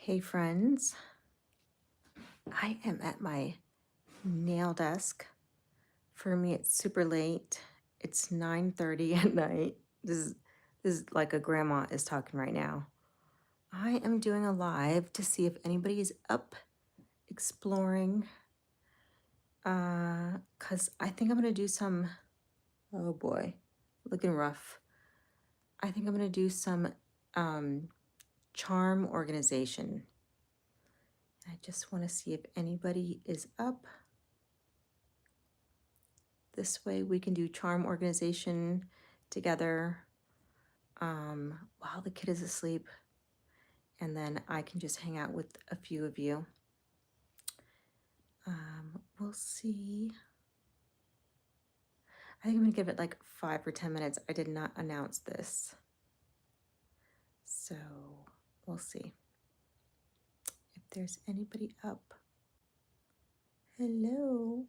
Hey friends, I am at my nail desk. For me, it's super late. It's 9:30 at night. This is like a grandma is talking right now. I am doing a live to see if anybody is up exploring. Cause I think I'm gonna do some, oh boy, looking rough. I think I'm gonna do some charm organization. I just want to see if anybody is up. This way we can do charm organization together while the kid is asleep. And then I can just hang out with a few of you. We'll see. I think I'm gonna give it like 5 or 10 minutes. I did not announce this. So we'll see if there's anybody up. Hello.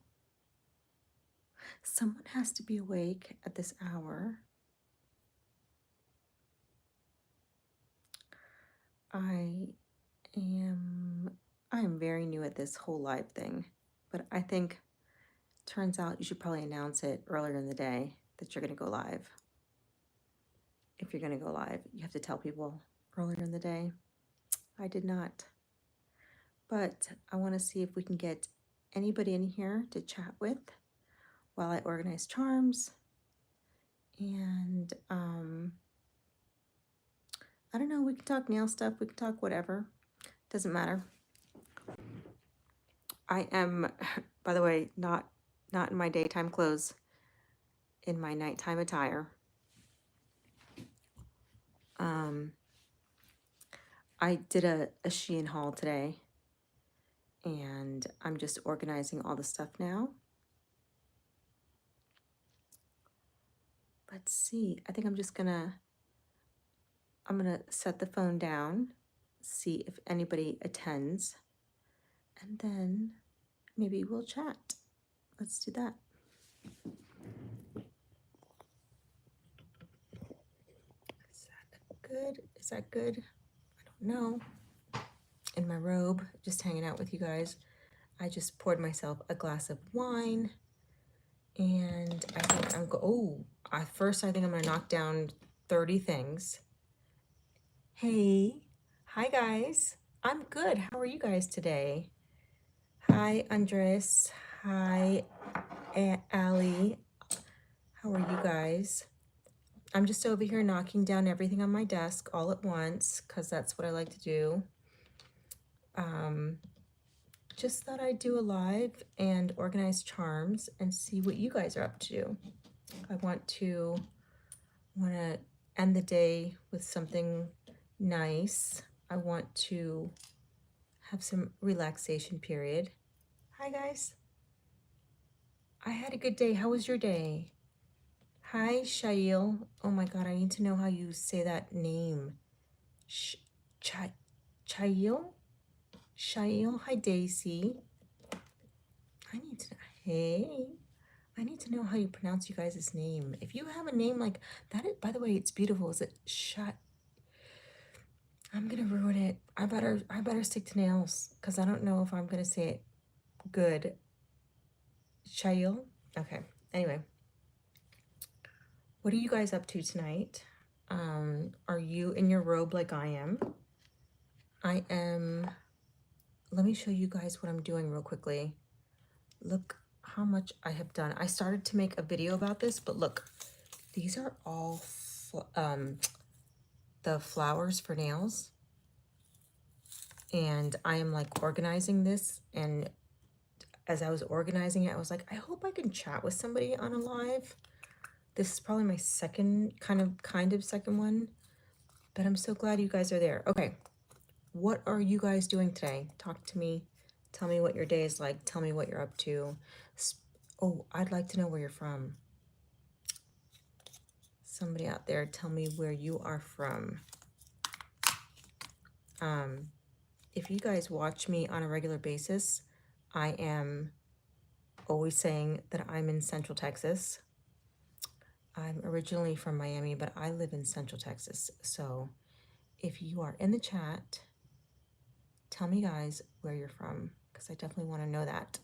Someone has to be awake at this hour. I am very new at this whole live thing, but I think turns out you should probably announce it earlier in the day that you're going to go live. If you're going to go live, you have to tell people earlier in the day. I did not. But I want to see if we can get anybody in here to chat with while I organize charms. And I don't know, we can talk nail stuff, we can talk whatever. Doesn't matter. I am, by the way, not in my daytime clothes, in my nighttime attire. I did a Shein haul today, and I'm just organizing all the stuff now. Let's see. I think I'm gonna set the phone down, see if anybody attends, and then maybe we'll chat. Let's do that. Is that good? Is that good? I don't know. In my robe, just hanging out with you guys. I just poured myself a glass of wine, and I think first I think I'm gonna knock down 30 things. Hey, hi guys. I'm good. How are you guys today? Hi, Andres. Hi, Allie. How are you guys? I'm just over here knocking down everything on my desk all at once because that's what I like to do. Just thought I'd do a live and organize charms and see what you guys are up to. I want to end the day with something nice. I want to have some relaxation period. Hi guys. I had a good day. How was your day? Hi Shail. Oh my god, I need to know how you say that name. Shail? Shail. Hi Daisy. I need to know how you pronounce you guys' name. If you have a name like that, by the way, it's beautiful. Is it I'm gonna ruin it. I better stick to nails because I don't know if I'm gonna say it good. Shail? Okay. Anyway. What are you guys up to tonight? Are you in your robe like I am? Let me show you guys what I'm doing real quickly. Look how much I have done. I started to make a video about this, but look, these are all the flowers for nails. And I am like organizing this, and as I was organizing it, I was like, I hope I can chat with somebody on a live. This is probably my kind of second one, but I'm so glad you guys are there. Okay, what are you guys doing today? Talk to me. Tell me what your day is like. Tell me what you're up to. Oh, I'd like to know where you're from. Somebody out there, tell me where you are from. If you guys watch me on a regular basis, I am always saying that I'm in Central Texas. I'm originally from Miami, but I live in Central Texas. So if you are in the chat, Tell me, guys, where you're from, because I definitely want to know that.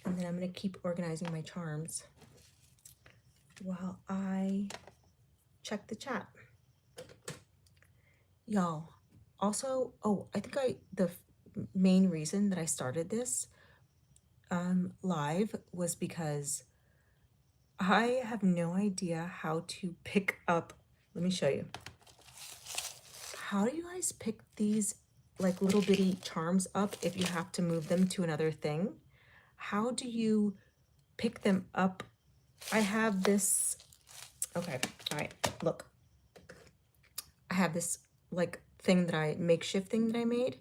And then I'm going to keep organizing my charms while I check the chat. Y'all, also, oh, I think the main reason that I started this live was because I have no idea how to pick up. Let me show you. How do you guys pick these like little bitty charms up if you have to move them to another thing? How do you pick them up? I have this, okay, all right, look. I have this like makeshift thing that I made,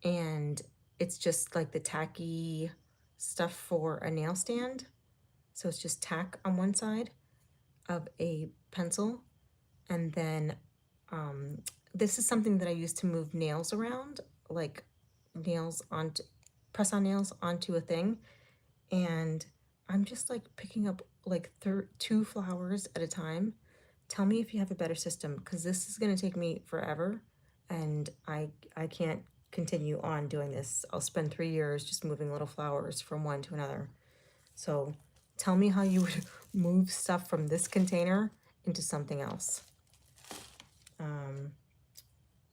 and it's just like the tacky stuff for a nail stand. So it's just tack on one side of a pencil, and then this is something that I use to move nails around, like press on nails onto a thing. And I'm just like picking up like 2 flowers at a time. Tell me if you have a better system, because this is going to take me forever, and I can't continue on doing this. I'll spend 3 years just moving little flowers from one to another. So tell me how you would move stuff from this container into something else.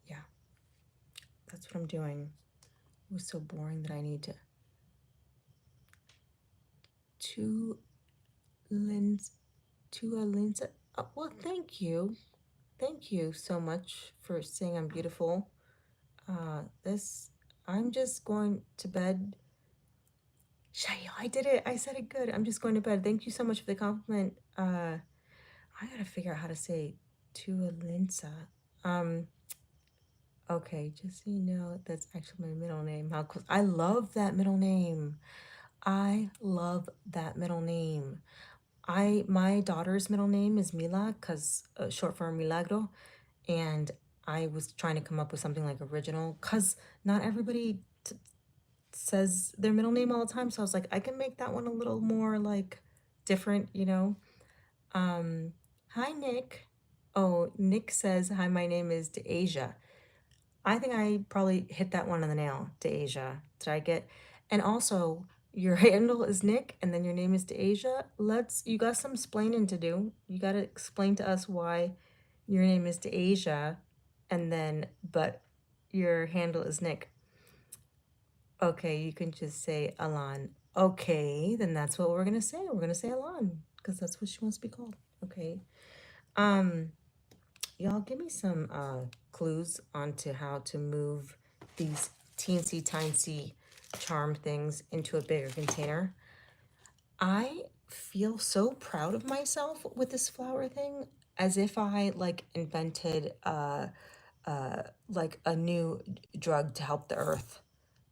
Yeah, that's what I'm doing. It was so boring that I need to lens. Well, thank you. Thank you so much for saying I'm beautiful. I'm just going to bed. Shayo, I did it. I said it good. I'm just going to bed. Thank you so much for the compliment. I gotta figure out how to say Tualinsa. Okay, just so you know, that's actually my middle name. How close. I love that middle name. I love that middle name. My daughter's middle name is Mila, because short for Milagro, and I was trying to come up with something like original, because not everybody says their middle name all the time. So I was like, I can make that one a little more like different, you know. Hi, Nick. Oh, Nick says, hi, my name is DeAsia. I think I probably hit that one on the nail, DeAsia. Did I get? And also, your handle is Nick, and then your name is DeAsia. You got some explaining to do. You got to explain to us why your name is DeAsia, but your handle is Nick. Okay, you can just say Alan. Okay, then that's what we're gonna say. We're gonna say Alan, because that's what she wants to be called. Okay. Y'all give me some clues onto how to move these teensy tiny charm things into a bigger container. I feel so proud of myself with this flower thing, as if I like invented like a new drug to help the earth.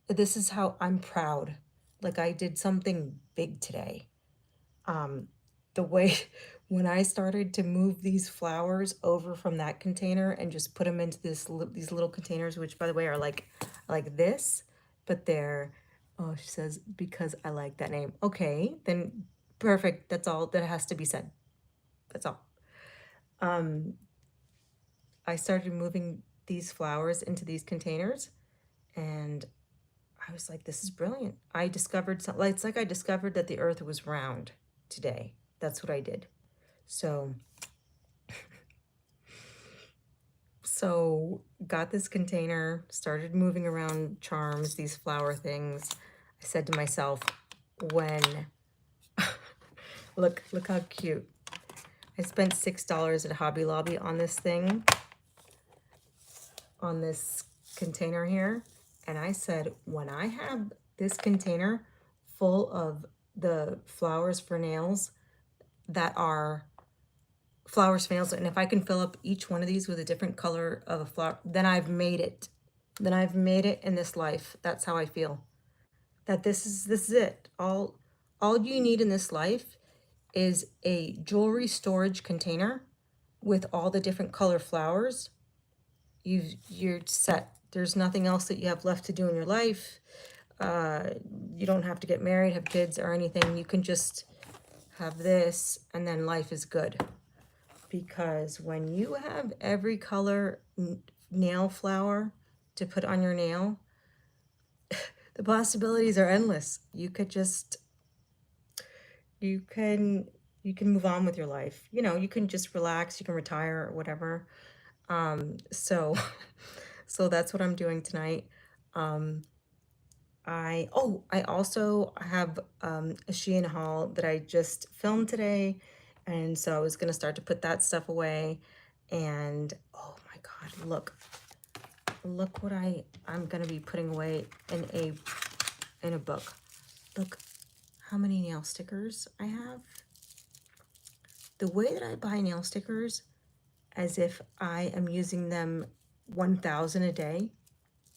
This is how I'm proud. Like I did something big today. The way when I started to move these flowers over from that container and just put them into these little containers, which by the way are like this, but they're, oh, she says, because I like that name. Okay, then perfect. That's all that has to be said. That's all. I started moving these flowers into these containers, and I was like, this is brilliant. I discovered something. It's like I discovered that the earth was round today. That's what I did. So got this container, started moving around charms, these flower things. I said to myself, look how cute. I spent $6 at Hobby Lobby on this thing, on this container here. And I said, when I have this container full of the flowers for nails that are flowers for nails, and if I can fill up each one of these with a different color of a flower, then I've made it. Then I've made it in this life. That's how I feel. That this is it. All you need in this life is a jewelry storage container with all the different color flowers. You're set. There's nothing else that you have left to do in your life. You don't have to get married, have kids, or anything. You can just have this, and then life is good. Because when you have every color nail flower to put on your nail, the possibilities are endless. You could just, you can, you can move on with your life. You know, you can just relax, you can retire or whatever. So, so that's what I'm doing tonight. Um, I also have a Shein haul that I just filmed today, and so I was gonna start to put that stuff away. And oh my God, look what I'm gonna be putting away in a book. Look how many nail stickers I have. The way that I buy nail stickers, as if I am using them 1,000 a day,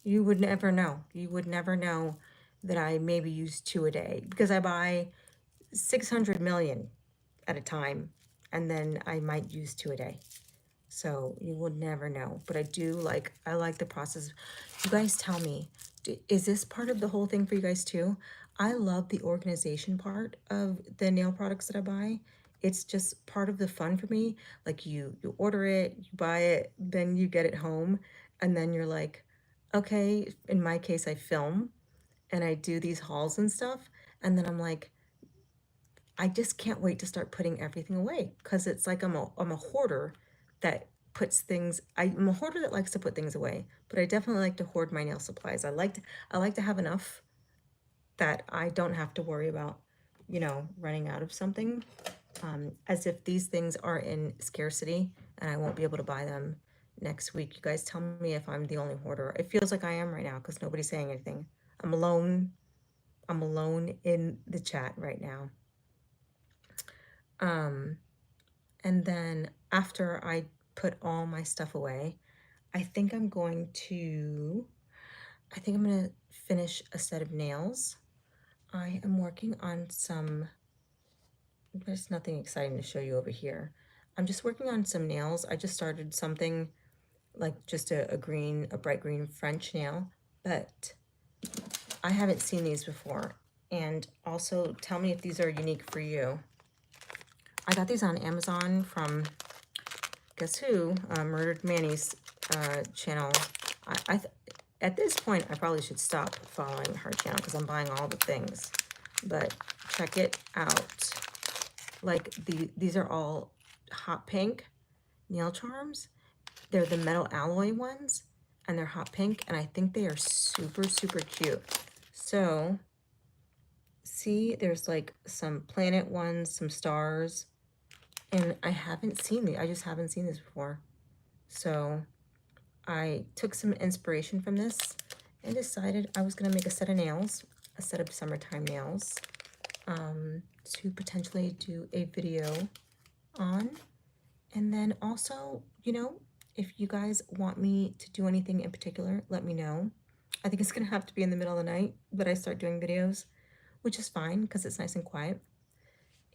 you would never know. You would never know that I maybe use 2 a day, because I buy 600 million at a time, and then I might use 2 a day. So you would never know. But I like the process. You guys tell me, is this part of the whole thing for you guys too? I love the organization part of the nail products that I buy. It's just part of the fun for me. Like you order it, you buy it, then you get it home, and then you're like, okay, in my case, I film and I do these hauls and stuff, and then I'm like, I just can't wait to start putting everything away, because it's like I'm a hoarder that puts things. I'm a hoarder that likes to put things away, but I definitely like to hoard my nail supplies. I like to have enough that I don't have to worry about, you know, running out of something. As if these things are in scarcity and I won't be able to buy them next week. You guys tell me if I'm the only hoarder. It feels like I am right now because nobody's saying anything. I'm alone. I'm alone in the chat right now. Um, And then after I put all my stuff away, I think I'm going to, I think I'm going to finish a set of nails. I am working on some, there's nothing exciting to show you over here. I'm just working on some nails. I just started something like just a bright green French nail, but I haven't seen these before. And also tell me if these are unique for you. I got these on Amazon from, guess who? Murdered Manny's channel. At this point, I probably should stop following her channel because I'm buying all the things. But check it out. Like these are all hot pink nail charms. They're the metal alloy ones, and they're hot pink, and I think they are super, super cute. So, see, there's like some planet ones, some stars, and I haven't seen these. I just haven't seen this before. So I took some inspiration from this and decided I was going to make a set of nails, a set of summertime nails, to potentially do a video on. And then also, you know, if you guys want me to do anything in particular, let me know. I think it's going to have to be in the middle of the night that I start doing videos, which is fine because it's nice and quiet.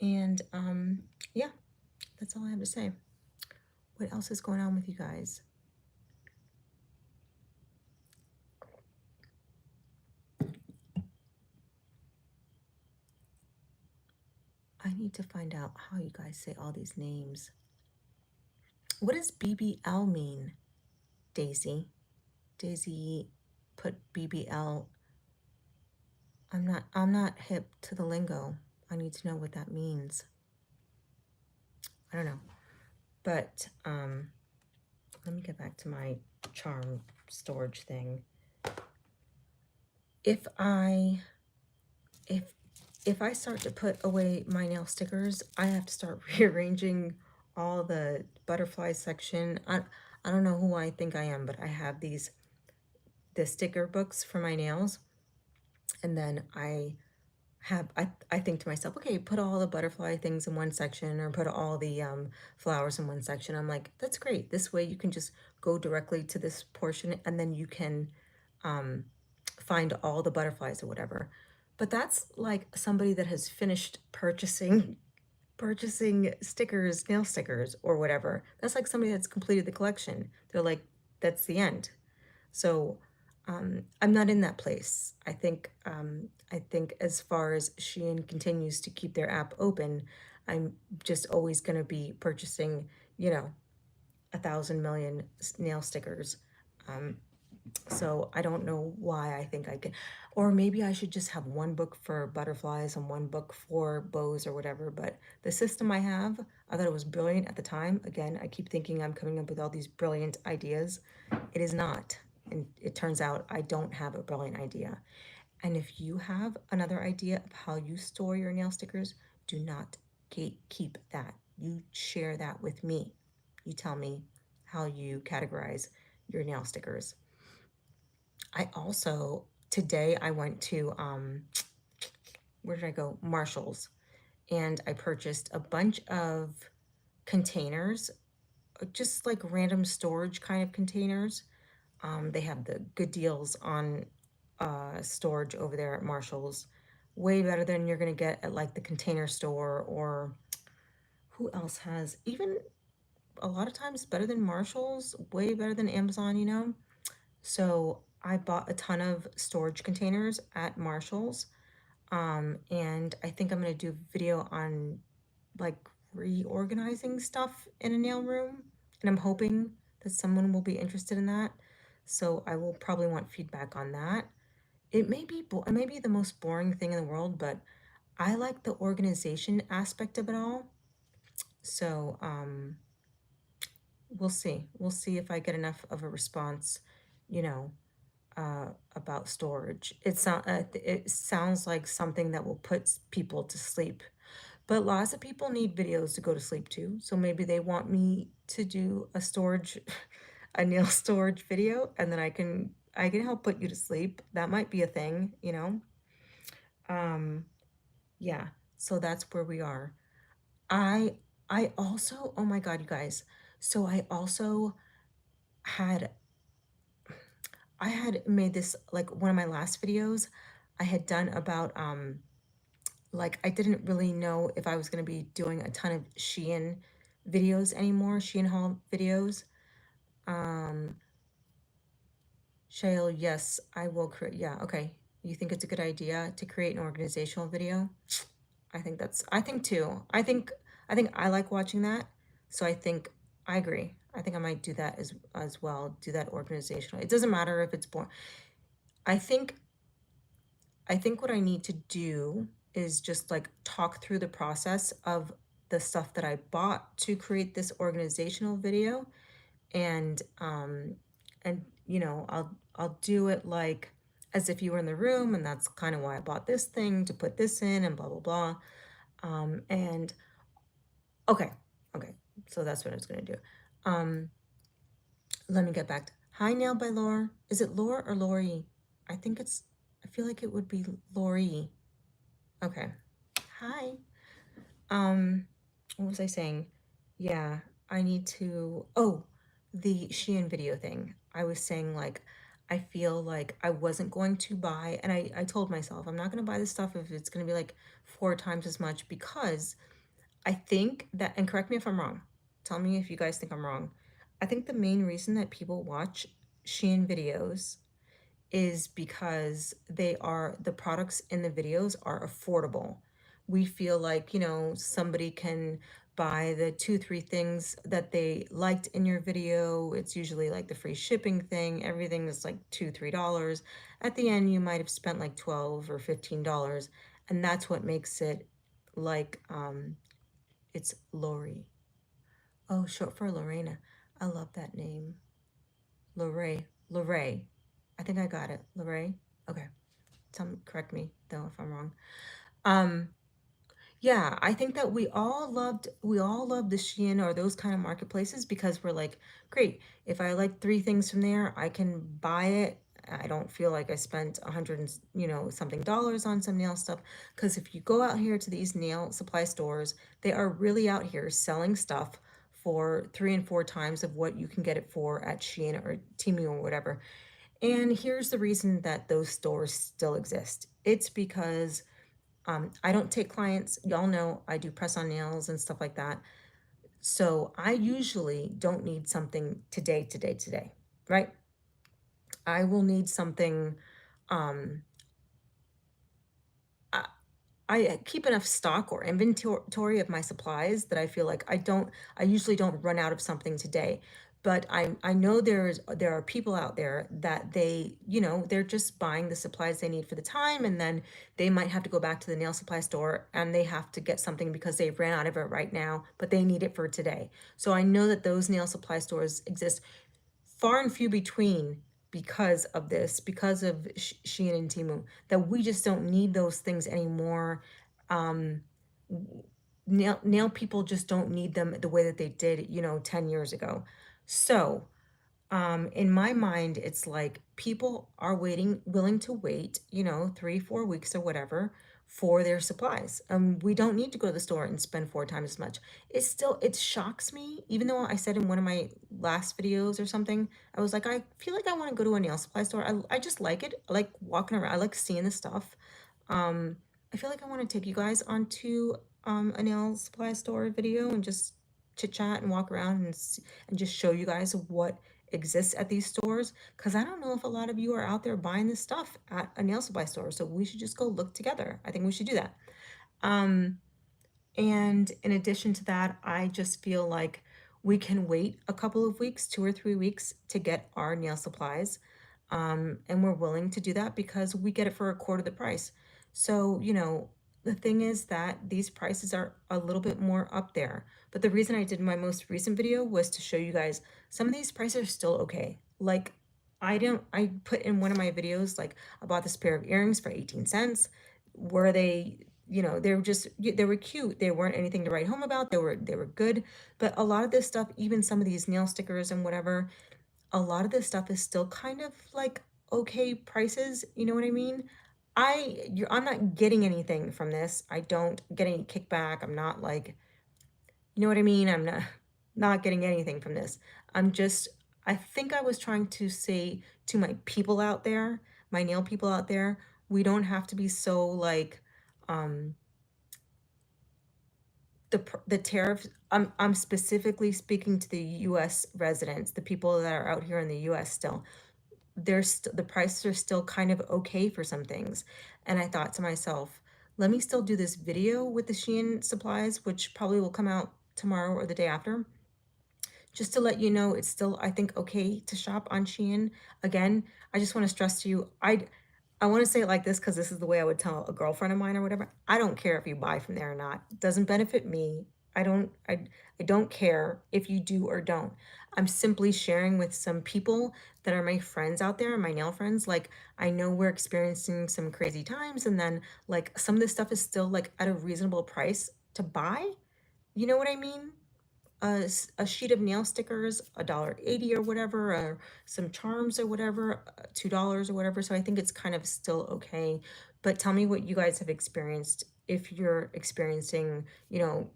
And yeah, that's all I have to say. What else is going on with you guys? I need to find out how you guys say all these names. What does BBL mean, Daisy? Daisy put BBL. I'm not hip to the lingo. I need to know what that means. I don't know. But let me get back to my charm storage thing. If I start to put away my nail stickers, I have to start rearranging all the butterfly section. I don't know who I think I am, but I have the sticker books for my nails, and then I think to myself, okay, put all the butterfly things in one section, or put all the flowers in one section. I'm like, that's great. This way you can just go directly to this portion, and then you can find all the butterflies or whatever. But that's like somebody that has finished purchasing stickers, nail stickers or whatever. That's like somebody that's completed the collection. They're like, that's the end. So I'm not in that place. I think as far as Shein continues to keep their app open, I'm just always going to be purchasing, you know, 1,000 million nail stickers. So I don't know why I think I can, or maybe I should just have one book for butterflies and one book for bows or whatever. But the system I have, I thought it was brilliant at the time. Again, I keep thinking I'm coming up with all these brilliant ideas. It is not. And it turns out I don't have a brilliant idea. And if you have another idea of how you store your nail stickers, do not keep that. You share that with me. You tell me how you categorize your nail stickers. I also, today I went to, where did I go? Marshall's. And I purchased a bunch of containers, just like random storage kind of containers. They have the good deals on storage over there at Marshall's. Way better than you're gonna get at like the Container Store, or who else has, even a lot of times better than Marshall's, way better than Amazon, you know? So I bought a ton of storage containers at Marshall's. And I think I'm gonna do a video on like reorganizing stuff in a nail room. And I'm hoping that someone will be interested in that. So I will probably want feedback on that. It may be the most boring thing in the world, but I like the organization aspect of it all. So we'll see. We'll see if I get enough of a response, you know, about storage. It sounds like something that will put people to sleep. But lots of people need videos to go to sleep too. So maybe they want me to do a storage, a nail storage video, and then I can help put you to sleep. That might be a thing, you know? Um, yeah. So that's where we are. I I also, oh my God, you guys. So had I had made this, like, one of my last videos I had done about like, I didn't really know if I was going to be doing a ton of Shein videos anymore, Shein haul videos. Um, Shail, yes, I will create. Yeah, okay. You think it's a good idea to create an organizational video? I think too. I think I like watching that. So I think I agree. I think I might do that as well, do that organizational. It doesn't matter if it's boring. I think I think what I need to do is just like talk through the process of the stuff that I bought to create this organizational video, and you know, I'll do it like as if you were in the room, and that's kind of why I bought this thing to put this in and blah blah blah. And okay, okay, so that's what I was gonna do. Um, Let me get back to Hi Nail by Laura. Is it Laura or Lori? I think it's I feel like it would be Lori. Okay. Hi. What was I saying? Yeah, I need to, oh, the Shein video thing. I was saying like I feel like I wasn't going to buy, and I told myself I'm not gonna buy this stuff if it's gonna be like 4 times as much, because I think that, and correct me if I'm wrong, tell me if you guys think I'm wrong. I think the main reason that people watch Shein videos is because the products in the videos are affordable. We feel like, you know, somebody can buy the 2, 3 things that they liked in your video. It's usually like the free shipping thing. Everything is like $2, $3. At the end, you might have spent like 12 or $15. And that's what makes it like, it's Lori. Oh, short for Lorena. I love that name. Lorray. Lorray. I think I got it. Lorray. Okay. Correct me though if I'm wrong. Um, yeah, I think that we all loved the Shein or those kind of marketplaces because we're like, great, if I like 3 things from there, I can buy it. I don't feel like I spent 100 and you know something dollars on some nail stuff. Because if you go out here to these nail supply stores, they are really out here selling stuff for 3 and 4 times of what you can get it for at Shein or Temu or whatever. And here's the reason that those stores still exist. It's because I don't take clients. Y'all know I do press on nails and stuff like that. So I usually don't need something today, right? I will need something. Um, I, I keep enough stock or inventory of my supplies that I feel like I usually don't run out of something today. But I know there are people out there that they, you know, they're just buying the supplies they need for the time, and then they might have to go back to the nail supply store and they have to get something because they ran out of it right now, but they need it for today. So I know that those nail supply stores exist far and few between because of this, because of Shein and Temu, that we just don't need those things anymore. Um, nail people just don't need them the way that they did, you know, 10 years ago. So, in my mind, it's like people are willing to wait, you know, 3, 4 weeks or whatever for their supplies. We don't need to go to the store and spend 4 times as much. It shocks me, even though I said in one of my last videos or something, I was like, I feel like I want to go to a nail supply store. I just like it. I like walking around. I like seeing the stuff. Um, I feel like I want to take you guys onto a nail supply store video and just chit chat and walk around and just show you guys what exists at these stores, because I don't know if a lot of you are out there buying this stuff at a nail supply store. So we should just go look together. I think we should do that. Um, and in addition to that, I just feel like we can wait a couple of weeks, 2 or 3 weeks, to get our nail supplies. And we're willing to do that because we get it for a quarter of the price. So, you know, the thing is that these prices are a little bit more up there. But the reason I did my most recent video was to show you guys some of these prices are still okay. Like, I put in one of my videos, like, I bought this pair of earrings for 18 cents. Were they, you know, they were cute. They weren't anything to write home about. They were good. But a lot of this stuff, even some of these nail stickers and whatever, a lot of this stuff is still kind of like okay prices, you know what I mean? I'm not getting anything from this. I don't get any kickback. I'm not like, you know what I mean? I'm not getting anything from this. I'm just I think I was trying to say to my people out there, my nail people out there, we don't have to be so like um the tariffs. I'm specifically speaking to the US residents, the people that are out here in the US still. The prices are still kind of okay for some things. And I thought to myself, let me still do this video with the Shein supplies, which probably will come out tomorrow or the day after, just to let you know it's still, I think, okay to shop on Shein. Again, I just want to stress to you, I want to say it like this because this is the way I would tell a girlfriend of mine or whatever. I don't care if you buy from there or not. It doesn't benefit me. I don't care if you do or don't. I'm simply sharing with some people that are my friends out there, my nail friends. Like, I know we're experiencing some crazy times, and then like some of this stuff is still like at a reasonable price to buy. You know what I mean? A sheet of nail stickers, $1.80 or whatever, or some charms or whatever, $2 or whatever. So I think it's kind of still okay. But tell me what you guys have experienced if you're experiencing, you know,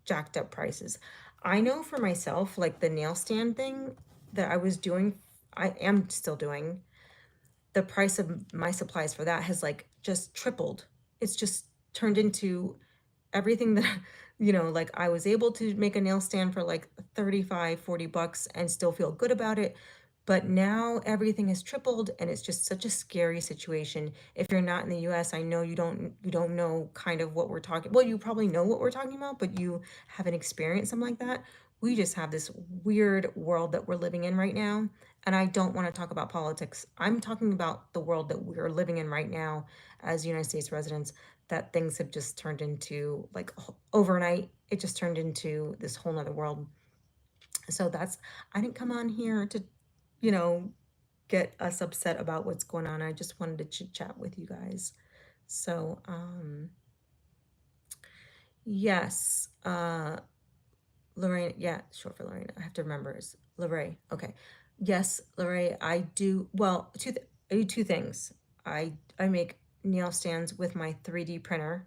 jacked up prices. I know for myself, like the nail stand thing that I was doing, I am still doing, the price of my supplies for that has like just tripled. It's just turned into everything that, you know, like I was able to make a nail stand for like 35, $40 and still feel good about it. But now everything has tripled and it's just such a scary situation. If you're not in the US, I know you don't know kind of what we're talking. Well, you probably know what we're talking about, but you haven't experienced something like that. We just have this weird world that we're living in right now. And I don't want to talk about politics. I'm talking about the world that we're living in right now as United States residents, that things have just turned into like overnight. It just turned into this whole nother world. So I didn't come on here to, you know, get us upset about what's going on. I just wanted to chit chat with you guys. So, yes, Lorraine, yeah, short for Lorraine. I have to remember is Lorraine. Okay. Yes, Lorraine, I do. Well, I do two things. I make nail stands with my 3D printer.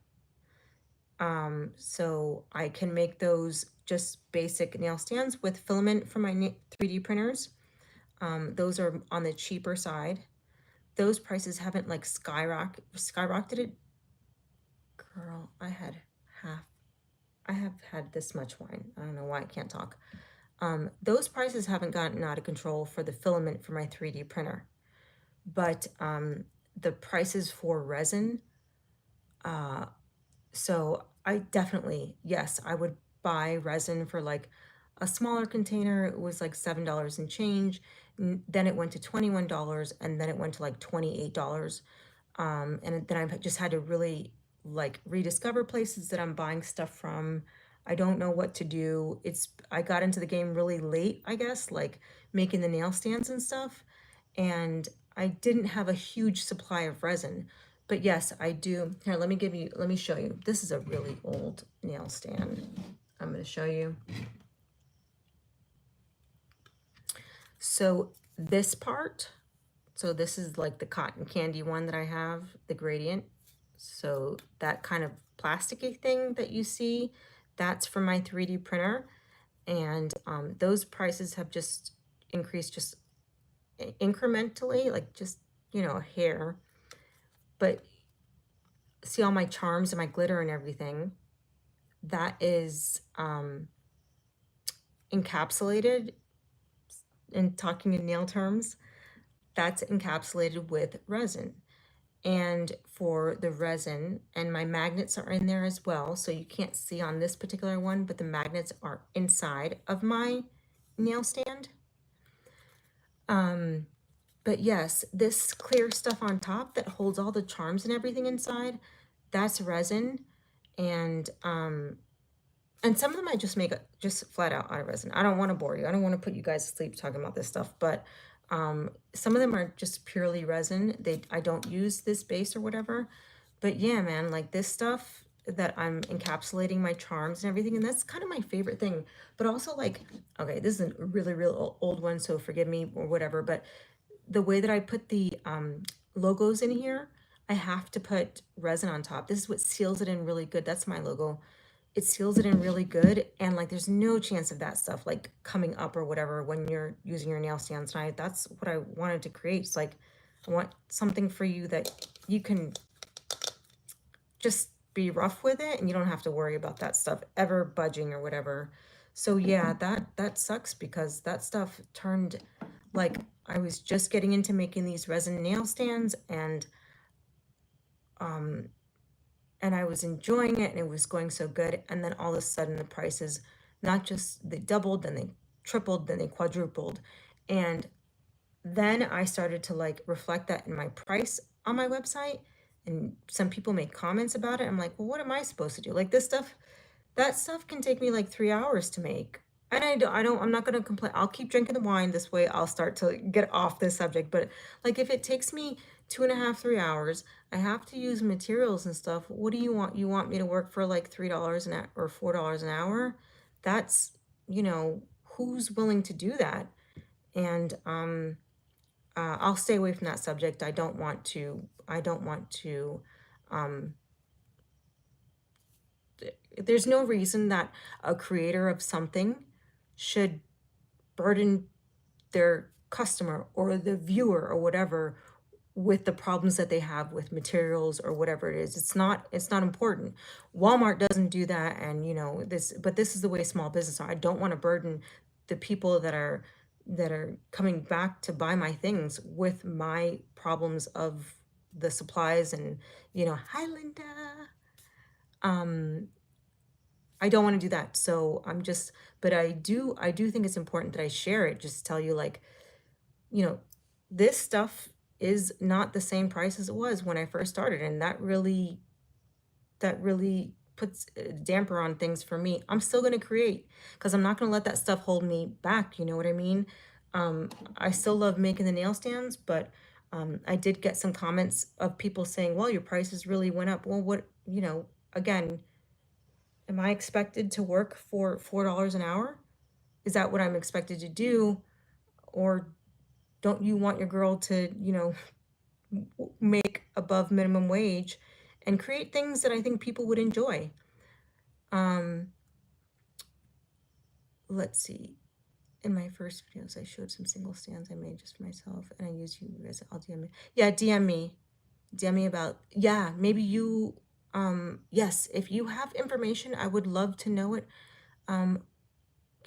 So I can make those just basic nail stands with filament from my 3D printers. Those are on the cheaper side. Those prices haven't like skyrocketed. Girl, half, I have had this much wine. I don't know why I can't talk. Those prices haven't gotten out of control for the filament for my 3D printer, but the prices for resin, so I definitely, yes, I would buy resin for like A smaller container, it was like $7 and change. Then it went to $21, and then it went to like $28. And then I've just had to really like rediscover places that I'm buying stuff from. I don't know what to do. I got into the game really late, I guess, like making the nail stands and stuff. And I didn't have a huge supply of resin. But yes, I do. Here, let me show you. This is a really old nail stand. I'm going to show you. So this part, so this is like the cotton candy one that I have, the gradient. So that kind of plasticky thing that you see, that's from my 3D printer. And those prices have just increased just incrementally, like just, you know, a hair. But see all my charms and my glitter and everything, that is encapsulated, in talking in nail terms, that's encapsulated with resin. And for the resin, and my magnets are in there as well, so you can't see on this particular one, but the magnets are inside of my nail stand. But yes, this clear stuff on top that holds all the charms and everything inside, that's resin. And some of them I just make just flat out out of resin. I don't want to bore you. I don't want to put you guys to sleep talking about this stuff, but some of them are just purely resin. I don't use this base or whatever. But yeah, man, like this stuff that I'm encapsulating my charms and everything, and that's kind of my favorite thing. But also like, okay, this is a really real old one, so forgive me or whatever, but the way that I put the logos in here, I have to put resin on top. This is what seals it in really good. That's my logo. It seals it in really good, and like there's no chance of that stuff like coming up or whatever when you're using your nail stands. And that's what I wanted to create. It's like I want something for you that you can just be rough with it and you don't have to worry about that stuff ever budging or whatever. So yeah, that sucks because that stuff turned, like I was just getting into making these resin nail stands, and I was enjoying it and it was going so good. And then all of a sudden the prices, not just they doubled, then they tripled, then they quadrupled. And then I started to like reflect that in my price on my website. And some people make comments about it. I'm like, well, what am I supposed to do? Like this stuff, that stuff can take me like 3 hours to make. And I'm not going to complain. I'll keep drinking the wine. This way I'll start to get off this subject. But like if it takes me 2.5, 3 hours, I have to use materials and stuff. What do you want? You want me to work for like $3 an hour or $4 an hour? That's, you know, who's willing to do that? And I'll stay away from that subject. I don't want to, there's no reason that a creator of something should burden their customer or the viewer or whatever with the problems that they have with materials or whatever it is. It's not important. Walmart doesn't do that, and you know this, but this is the way small business are. I don't want to burden the people that are coming back to buy my things with my problems of the supplies. And you know, hi Linda. I don't want to do that. So but I do think it's important that I share it, just tell you like, you know, this stuff is not the same price as it was when I first started. And that really puts a damper on things for me. I'm still going to create because I'm not going to let that stuff hold me back. You know what I mean? I still love making the nail stands, but I did get some comments of people saying, well, your prices really went up. Well, what, you know, again, am I expected to work for $4 an hour? Is that what I'm expected to do? Or don't you want your girl to, you know, make above minimum wage and create things that I think people would enjoy? Let's see. In my first videos, I showed some single stands I made just for myself, and I use you guys. I'll DM me. Yeah, DM me. DM me about, yeah, maybe you, yes, if you have information, I would love to know it. Can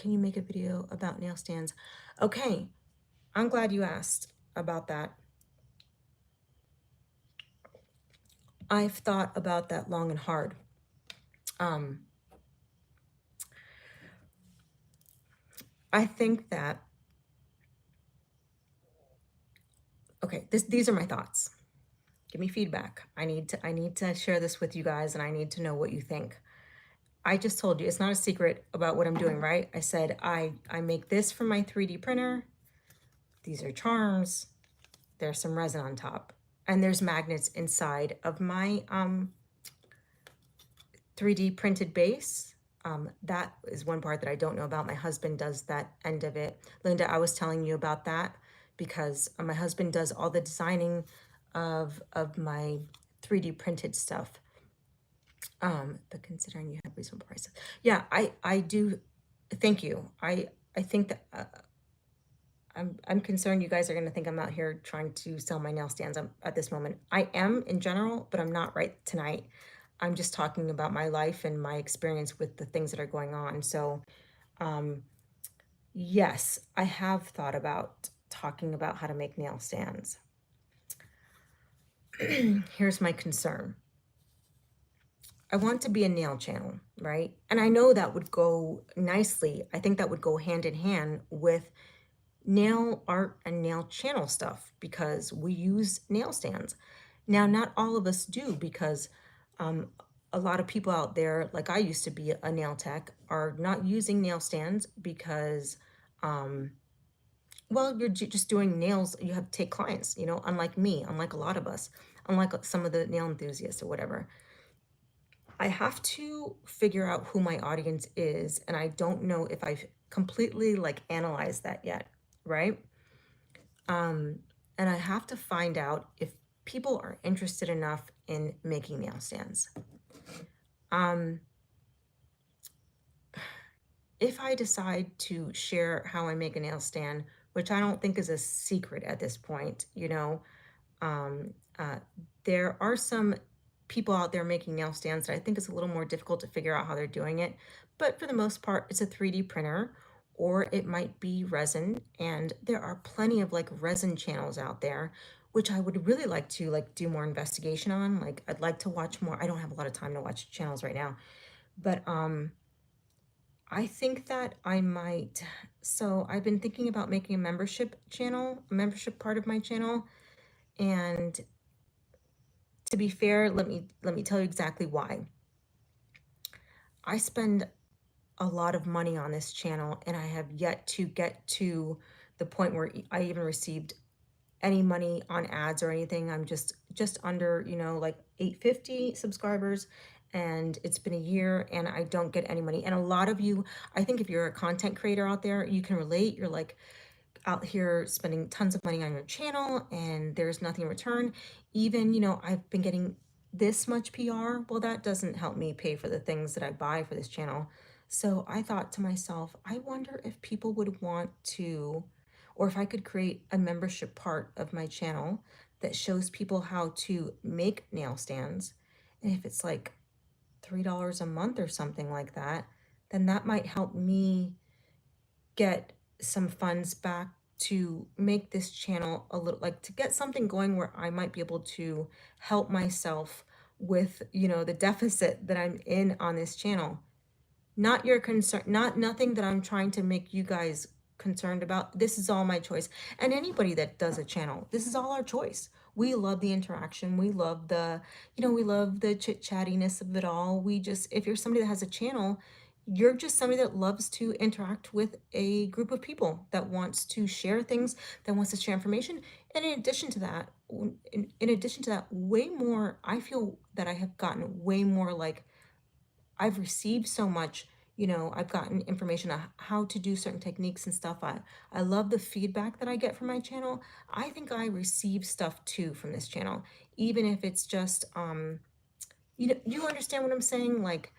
you make a video about nail stands? Okay, I'm glad you asked about that. I've thought about that long and hard. I think that, okay, these are my thoughts. Give me feedback. I need to share this with you guys, and I need to know what you think. I just told you it's not a secret about what I'm doing, right? I said I make this from my 3D printer. These are charms. There's some resin on top, and there's magnets inside of my 3D printed base. That is one part that I don't know about. My husband does that end of it. Linda, I was telling you about that because my husband does all the designing of my 3D printed stuff. But considering you have reasonable prices, yeah, I do. Thank you. I think that I'm concerned you guys are going to think I'm out here trying to sell my nail stands at this moment. I am in general, but I'm not right tonight. I'm just talking about my life and my experience with the things that are going on. So, um, yes, I have thought about talking about how to make nail stands. Here's my concern. I want to be a nail channel, right? And I know that would go nicely. I think that would go hand in hand with nail art and nail channel stuff because we use nail stands. Now, not all of us do because um, a lot of people out there, like I used to be a nail tech, are not using nail stands because, um, well, you're just doing nails. You have to take clients, unlike me, unlike a lot of us, unlike some of the nail enthusiasts or whatever. I have to figure out who my audience is, and I don't know if I've completely like analyzed that yet, right? Um, and I have to find out if people are interested enough in making nail stands. Um, if I decide to share how I make a nail stand, which I don't think is a secret at this point, um, uh, there are some people out there making nail stands that I think is a little more difficult to figure out how they're doing it. But for the most part, it's a 3D printer or it might be resin. And there are plenty of like resin channels out there, which I would really like to like do more investigation on. Like I'd like to watch more. I don't have a lot of time to watch channels right now, but I think that I might. So I've been thinking about making a membership channel, a membership part of my channel. And to be fair, let me tell you exactly why. I spend a lot of money on this channel and I have yet to get to the point where I even received any money on ads or anything. I'm just under, like 850 subscribers, and it's been a year and I don't get any money. And a lot of you, I think if you're a content creator out there, you can relate. You're like out here spending tons of money on your channel and there's nothing in return. Even, I've been getting this much PR. Well, that doesn't help me pay for the things that I buy for this channel. So I thought to myself, I wonder if people would want to, or if I could create a membership part of my channel that shows people how to make nail stands. And if it's like $3 a month or something like that, then that might help me get some funds back to make this channel a little like to get something going where I might be able to help myself with, the deficit that I'm in on this channel. Not your concern, not nothing that I'm trying to make you guys concerned about. This is all my choice. And anybody that does a channel, this is all our choice. We love the interaction. We love we love the chit chattiness of it all. If you're somebody that has a channel, you're just somebody that loves to interact with a group of people that wants to share things, that wants to share information. And in addition to that, way more, I feel that I have gotten way more like I've received so much, I've gotten information on how to do certain techniques and stuff. I love the feedback that I get from my channel. I think I receive stuff too from this channel, even if it's just, you understand what I'm saying? Like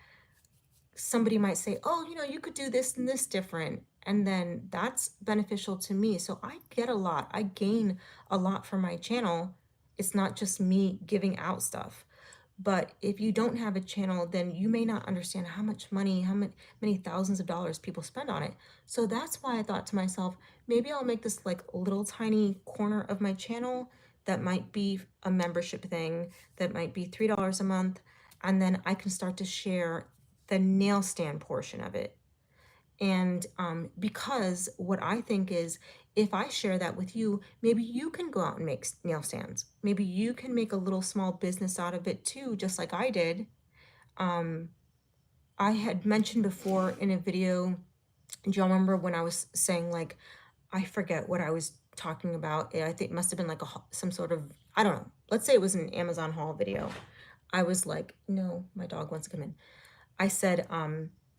somebody might say, oh, you could do this and this different. And then that's beneficial to me. So I get a lot, I gain a lot from my channel. It's not just me giving out stuff. But if you don't have a channel, then you may not understand how much money, many thousands of dollars people spend on it. So that's why I thought to myself, maybe I'll make this like little tiny corner of my channel that might be a membership thing, that might be $3 a month. And then I can start to share the nail stand portion of it. And because what I think is, if I share that with you, maybe you can go out and make nail stands. Maybe you can make a little small business out of it too, just like I did. Um, I had mentioned before in a video, do y'all remember when I was saying, like, I forget what I was talking about. I think it must have been like some sort of, I don't know. Let's say it was an Amazon haul video. I was like, no, my dog wants to come in. I said,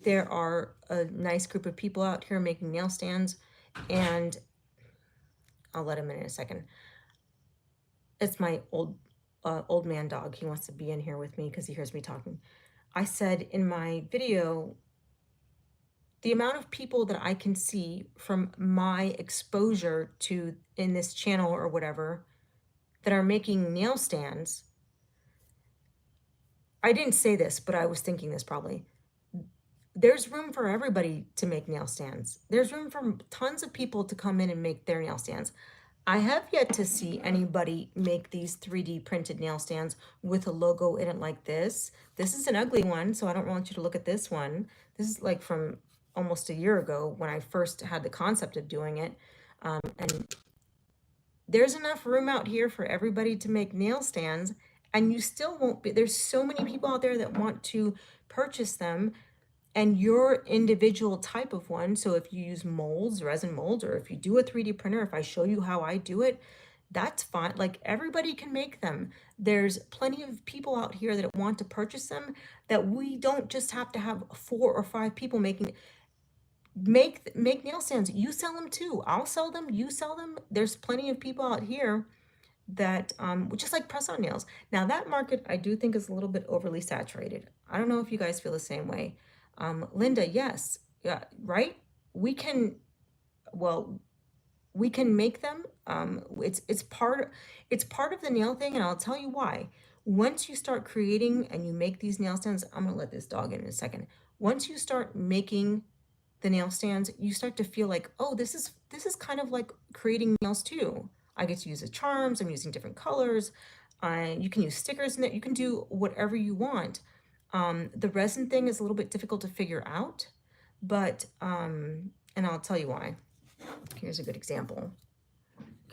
there are a nice group of people out here making nail stands, and I'll let him in a second. It's my old man dog. He wants to be in here with me because he hears me talking. I said in my video, the amount of people that I can see from my exposure to in this channel or whatever that are making nail stands. I didn't say this, but I was thinking this probably. There's room for everybody to make nail stands. There's room for tons of people to come in and make their nail stands. I have yet to see anybody make these 3D printed nail stands with a logo in it like this. This is an ugly one, so I don't want you to look at this one. This is like from almost a year ago when I first had the concept of doing it. And there's enough room out here for everybody to make nail stands, and you still won't be, there's so many people out there that want to purchase them, and your individual type of one. So if you use molds, resin molds, or if you do a 3D printer, if I show you how I do it, that's fine. Like, everybody can make them. There's plenty of people out here that want to purchase them, that we don't just have to have 4 or 5 people making. Make nail stands. You sell them too. I'll sell them. You sell them. There's plenty of people out here that just like press on nails. Now that market I do think is a little bit overly saturated. I don't know if you guys feel the same way. Linda, yes, yeah, right. We can, well, we can make them. It's part of the nail thing, and I'll tell you why. Once you start creating and you make these nail stands, I'm gonna let this dog in a second. Once you start making the nail stands, you start to feel like, oh, this is kind of like creating nails too. I get to use the charms. I'm using different colors. You can use stickers in it. You can do whatever you want. The resin thing is a little bit difficult to figure out, but and I'll tell you why. Here's a good example.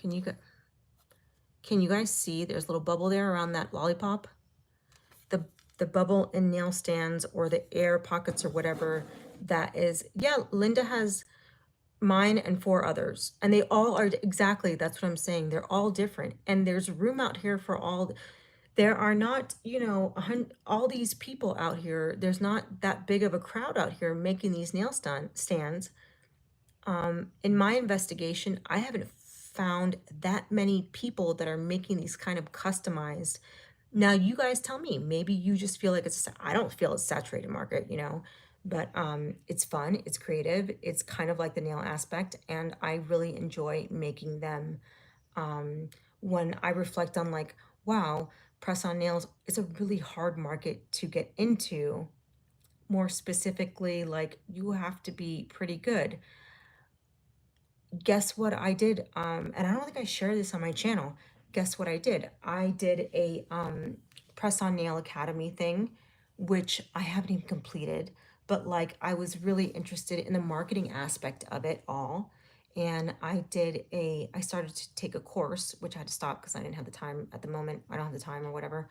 Can you guys see there's a little bubble there around that lollipop? The bubble in nail stands, or the air pockets, or whatever that is. Yeah, Linda has mine and 4 others, and they all are exactly, that's what I'm saying. They're all different, and there's room out here for all. There are not, all these people out here. There's not that big of a crowd out here making these nail stands. In my investigation, I haven't found that many people that are making these kind of customized. Now, you guys tell me, maybe you just feel like I don't feel it's saturated market, but it's fun, it's creative, it's kind of like the nail aspect, and I really enjoy making them. When I reflect on, like, wow, press on nails, it's a really hard market to get into. More specifically, like, you have to be pretty good. Guess what I did? And I don't think I shared this on my channel. Guess what I did? I did a press on nail academy thing, which I haven't even completed, but like, I was really interested in the marketing aspect of it all. And I started to take a course, which I had to stop because I didn't have the time at the moment. I don't have the time or whatever,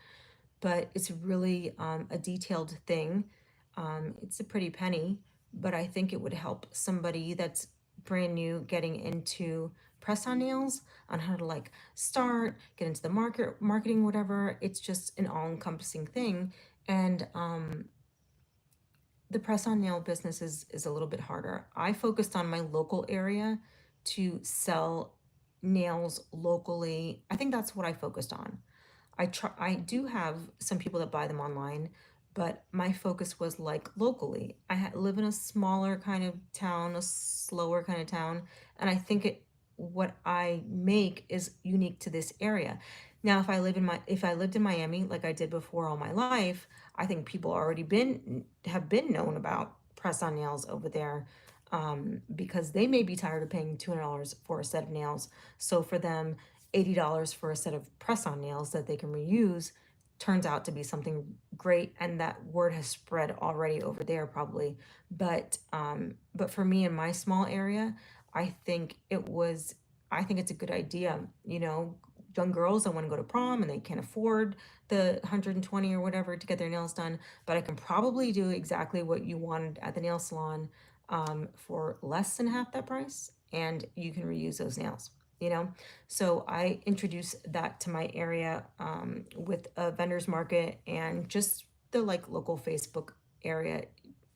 but it's really a detailed thing. It's a pretty penny, but I think it would help somebody that's brand new getting into press-on nails, on how to, like, start, get into the marketing, whatever. It's just an all-encompassing thing. And the press-on nail business is a little bit harder. I focused on my local area to sell nails locally. I think that's what I focused on. I do have some people that buy them online, but my focus was, like, locally. Live in a smaller kind of town, a slower kind of town, and I think what I make is unique to this area. Now, if I lived in Miami like I did before all my life, I think people already have been known about press on nails over there, because they may be tired of paying $200 for a set of nails. So for them, $80 for a set of press-on nails that they can reuse turns out to be something great, and that word has spread already over there probably. But for me in my small area, I think I think it's a good idea. You know, young girls that want to go to prom and they can't afford the 120 or whatever to get their nails done, but I can probably do exactly what you wanted at the nail salon for less than half that price, and you can reuse those nails, you know? So I introduced that to my area with a vendor's market and just the like local Facebook area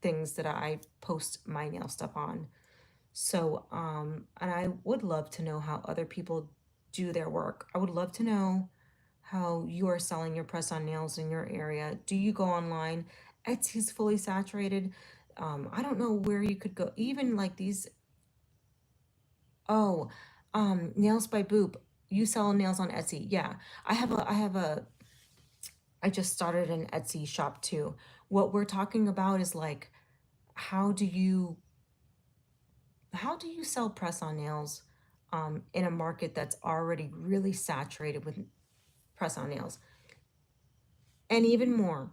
things that I post my nail stuff on. So, and I would love to know how other people do their work. I would love to know how you are selling your press-on nails in your area. Do you go online? Etsy's fully saturated. I don't know where you could go. Even like these, oh, Nails by Boop. You sell nails on Etsy. Yeah. I just started an Etsy shop too. What we're talking about is like, how do you how do you sell press-on nails in a market that's already really saturated with press-on nails? And even more,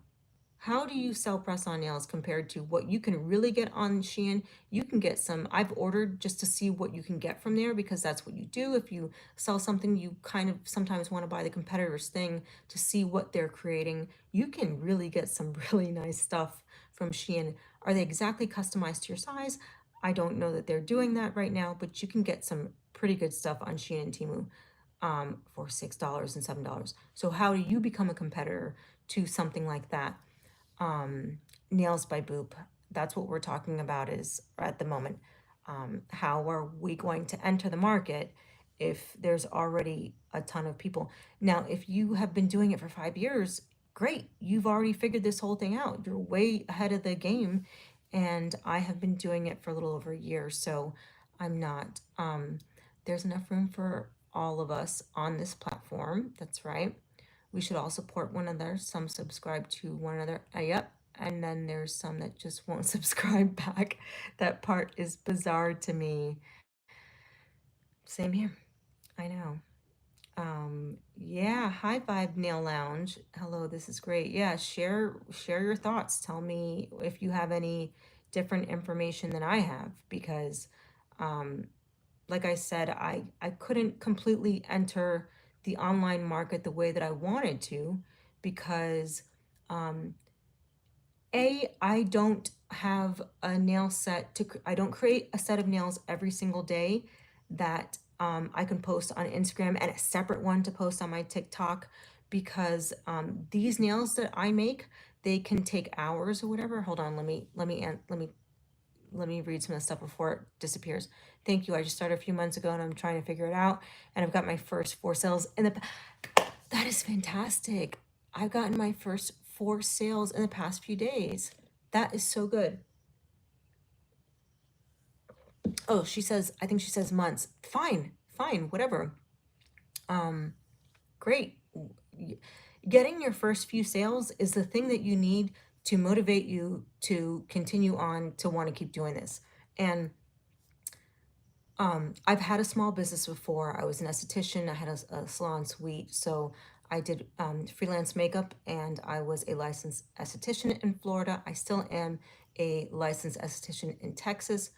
how do you sell press-on nails compared to what you can really get on Shein? You can get some, I've ordered just to see what you can get from there because that's what you do. If you sell something, you kind of sometimes want to buy the competitor's thing to see what they're creating. You can really get some really nice stuff from Shein. Are they exactly customized to your size? I don't know that they're doing that right now, but you can get some pretty good stuff on Shein and Temu for $6 and $7. So how do you become a competitor to something like that? Nails by Boop. That's what we're talking about is at the moment. How are we going to enter the market if there's already a ton of people? Now, if you have been doing it for 5 years, great. You've already figured this whole thing out. You're way ahead of the game. And I have been doing it for a little over a year, so I'm not. There's enough room for all of us on this platform. That's right. We should all support one another. Some subscribe to one another. Yep. And then there's some that just won't subscribe back. That part is bizarre to me. Same here. I know. Yeah, High Vibe Nail Lounge. Hello, this is great. Yeah, share your thoughts. Tell me if you have any different information than I have because um like I said, I couldn't completely enter the online market the way that I wanted to because um, I don't have a nail set I don't create a set of nails every single day that I can post on Instagram and a separate one to post on my TikTok because these nails that I make, they can take hours or whatever. Hold on, let me read some of the stuff before it disappears. Thank you. I just started a few months ago and I'm trying to figure it out. And I've got my first 4 sales in that is fantastic. I've gotten my first 4 sales in the past few days. That is so good. Oh, I think she says months. Fine, whatever. Great. Getting your first few sales is the thing that you need to motivate you to continue on to want to keep doing this. And I've had a small business before. I was an esthetician. I had a salon suite. So I did freelance makeup and I was a licensed esthetician in Florida. I still am a licensed esthetician in Texas.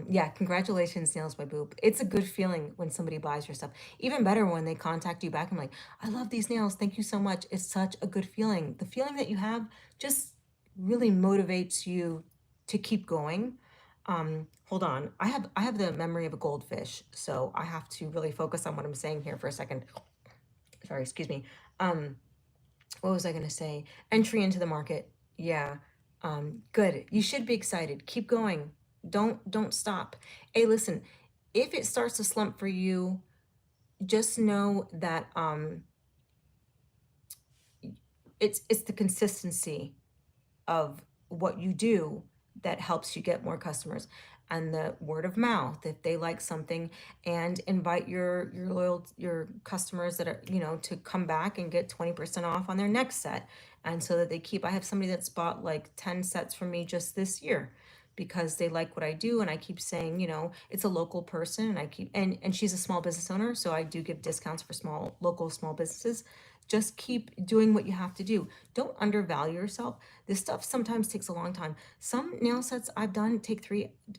Yeah, congratulations, Nails by Boop. It's a good feeling when somebody buys your stuff. Even better when they contact you back and like, I love these nails. Thank you so much. It's such a good feeling. The feeling that you have just really motivates you to keep going. Hold on. I have the memory of a goldfish, so I have to really focus on what I'm saying here for a second. Sorry, excuse me. Um, what was I gonna say? Entry into the market. Yeah. Good. You should be excited. Keep going. Don't stop. Hey, listen, if it starts to slump for you, just know that it's the consistency of what you do that helps you get more customers and the word of mouth if they like something and invite your customers that are to come back and get 20% off on their next set and so that they keep. I have somebody that's bought like 10 sets from me just this year because they like what I do. And I keep saying, you know, it's a local person, and and she's a small business owner. So I do give discounts for local small businesses. Just keep doing what you have to do. Don't undervalue yourself. This stuff sometimes takes a long time. Some nail sets I've done take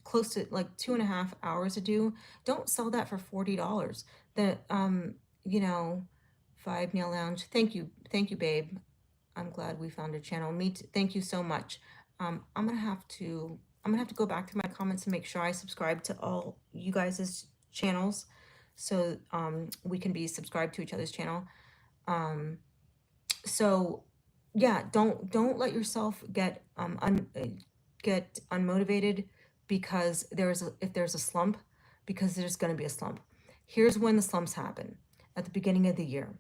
close to like 2.5 hours to do. Don't sell that for $40. The, you know, Five Nail Lounge. Thank you, babe. I'm glad we found a channel. Thank you so much. I'm gonna have to go back to my comments and make sure I subscribe to all you guys' channels, so we can be subscribed to each other's channel. Um, so yeah, don't let yourself get unmotivated because if there's a slump, because there's going to be a slump. Here's when the slumps happen: at the beginning of the year.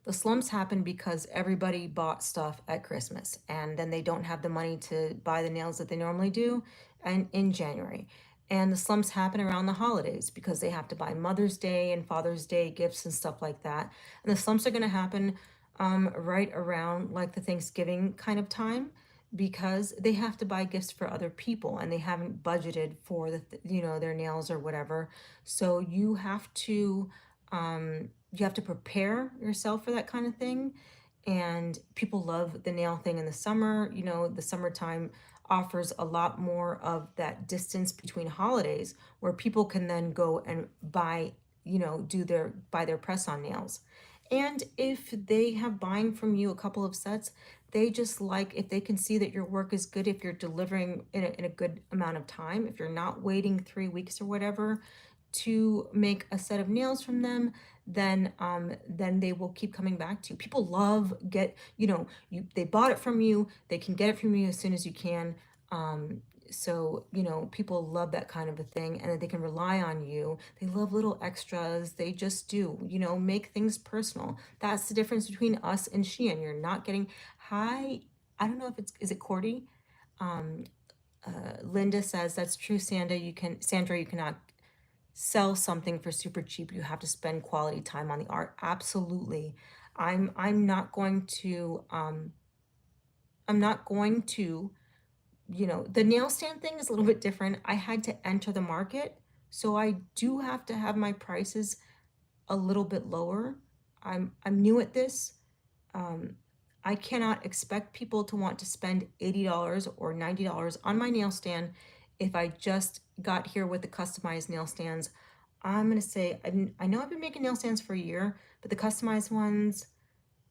The slumps happen because everybody bought stuff at Christmas, and then they don't have the money to buy the nails that they normally do and in January. And the slumps happen around the holidays because they have to buy Mother's Day and Father's Day gifts and stuff like that. And the slumps are going to happen right around like the Thanksgiving kind of time, because they have to buy gifts for other people and they haven't budgeted for their nails or whatever. So you have to prepare yourself for that kind of thing. And people love the nail thing in the summer. You know, the summertime offers a lot more of that distance between holidays where people can then go and buy, buy their press-on nails. And if they have buying from you a couple of sets, they just like if they can see that your work is good, if you're delivering in a good amount of time, if you're not waiting 3 weeks or whatever to make a set of nails from them, then they will keep coming back to you. People love they bought it from you, they can get it from you as soon as you can. So people love that kind of a thing, and that they can rely on you. They love little extras. They just do, make things personal. That's the difference between us and Shein. You're not getting hi. I don't know if is it Cordy? um Linda says that's true, Sandra. You cannot sell something for super cheap. You have to spend quality time on the art. Absolutely. I'm not going to the nail stand thing is a little bit different. I had to enter the market, so I do have to have my prices a little bit lower. I'm new at this. um, I cannot expect people to want to spend $80 or $90 on my nail stand if I just got here with the customized nail stands. I'm gonna say, I know I've been making nail stands for a year, but the customized ones,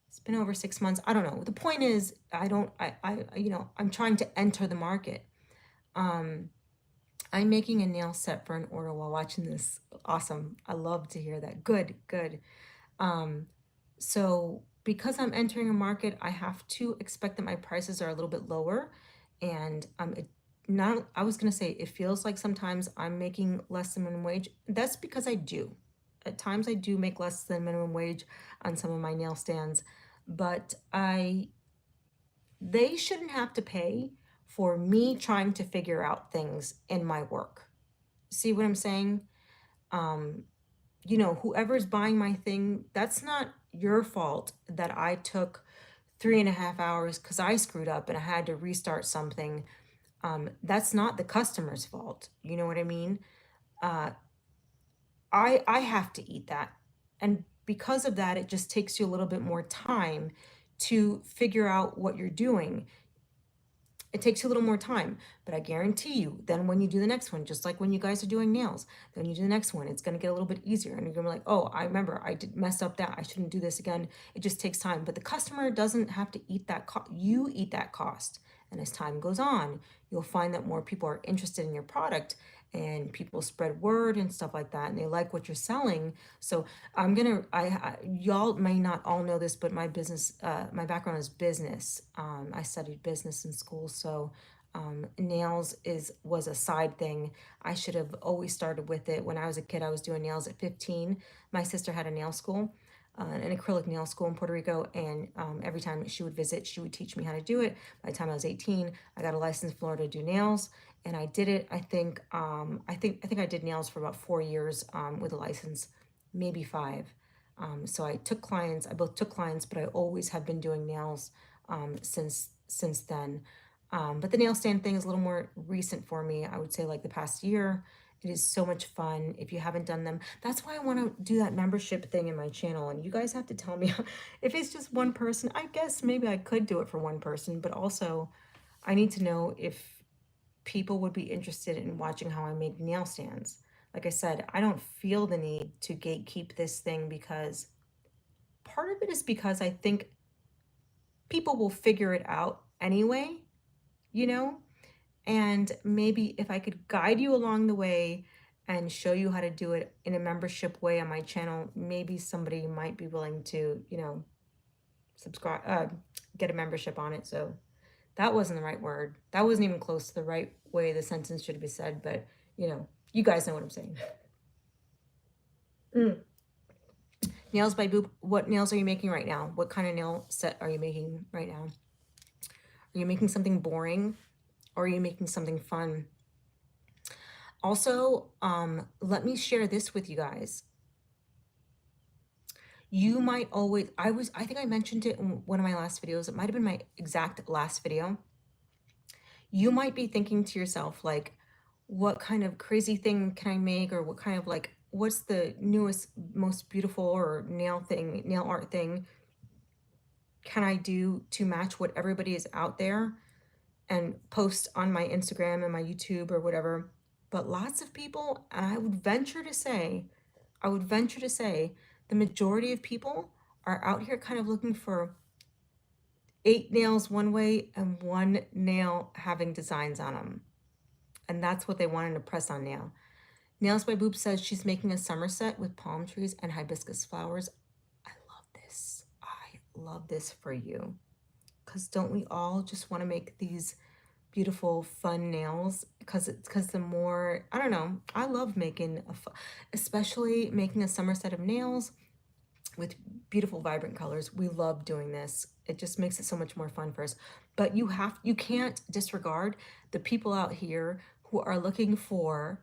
it's been over 6 months. I don't know. The point is, I'm trying to enter the market. Um, I'm making a nail set for an order while watching this. Awesome. I love to hear that. Good, good. Um, so because I'm entering a market, I have to expect that my prices are a little bit lower. And I was gonna say, it feels like sometimes I'm making less than minimum wage. That's because I do. At times I do make less than minimum wage on some of my nail stands, but they shouldn't have to pay for me trying to figure out things in my work. See what I'm saying? Um, Whoever's buying my thing, that's not your fault that I took 3.5 hours because I screwed up and I had to restart something. That's not the customer's fault. You know what I mean? Uh, I have to eat that. And because of that, it just takes you a little bit more time to figure out what you're doing. It takes you a little more time, but I guarantee you, then when you do the next one, just like when you guys are doing nails, then you do the next one, it's going to get a little bit easier. And you're going to be like, oh, I remember I did mess up that. I shouldn't do this again. It just takes time. But the customer doesn't have to eat that cost. You eat that cost. And as time goes on, you'll find that more people are interested in your product, and people spread word and stuff like that. And they like what you're selling. So y'all may not all know this, but my background is business. I studied business in school, so nails was a side thing. I should have always started with it. When I was a kid, I was doing nails at 15. My sister had a nail school, an acrylic nail school in Puerto Rico, and every time she would visit, she would teach me how to do it. By the time I was 18, I got a license in Florida to do nails, and I did it. I think I did nails for about 4 years with a license, maybe 5. So I both took clients, but I always have been doing nails since then. But the nail stand thing is a little more recent for me. I would say like the past year. It is so much fun if you haven't done them. That's why I want to do that membership thing in my channel. And you guys have to tell me if it's just one person. I guess maybe I could do it for one person, but also I need to know if people would be interested in watching how I make nail stands. Like I said, I don't feel the need to gatekeep this thing because part of it is because I think people will figure it out anyway, you know? And maybe if I could guide you along the way and show you how to do it in a membership way on my channel, maybe somebody might be willing to, subscribe, get a membership on it. So that wasn't the right word. That wasn't even close to the right way the sentence should be said, but you guys know what I'm saying. Mm. Nails by Boop. What nails are you making right now? What kind of nail set are you making right now? Are you making something boring or are you making something fun? Also, let me share this with you guys. You might always, I think I mentioned it in one of my last videos. It might have been my exact last video. You might be thinking to yourself, like, what kind of crazy thing can I make? Or what kind of what's the newest, most beautiful or nail art thing can I do to match what everybody is out there and post on my Instagram and my YouTube or whatever? But lots of people, and I would venture to say, the majority of people are out here kind of looking for 8 nails one way and 1 nail having designs on them. And that's what they want in a press-on nail. Nails by Boop says she's making a summer set with palm trees and hibiscus flowers. I love this. I love this for you. Because don't we all just want to make these beautiful, fun nails? Because the more, I don't know, I love making, especially making a summer set of nails with beautiful, vibrant colors. We love doing this. It just makes it so much more fun for us. But you can't disregard the people out here who are looking for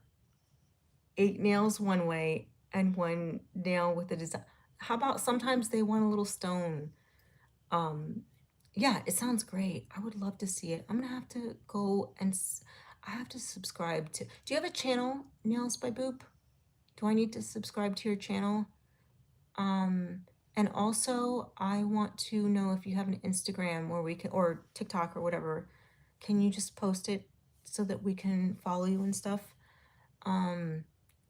8 nails one way and 1 nail with a design. How about sometimes they want a little stone? Yeah, it sounds great. I would love to see it. I'm gonna have to go and I have to subscribe to. Do you have a channel, Nails by Boop? Do I need to subscribe to your channel? And also I want to know if you have an Instagram where we can, or TikTok or whatever. Can you just post it so that we can follow you and stuff?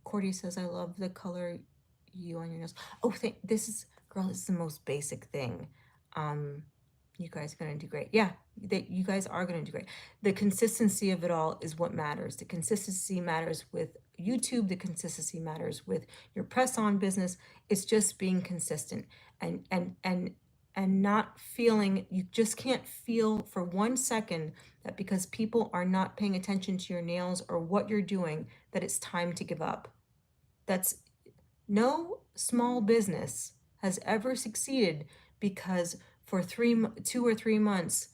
Cordy says, I love the color you on your nails. Oh, this is, girl, this is the most basic thing. You guys are gonna do great. Yeah, you guys are gonna do great. The consistency of it all is what matters. The consistency matters with YouTube. The consistency matters with your press-on business. It's just being consistent and not feeling, you just can't feel for 1 second that because people are not paying attention to your nails or what you're doing, that it's time to give up. That's no small business has ever succeeded because for 2 or 3 months,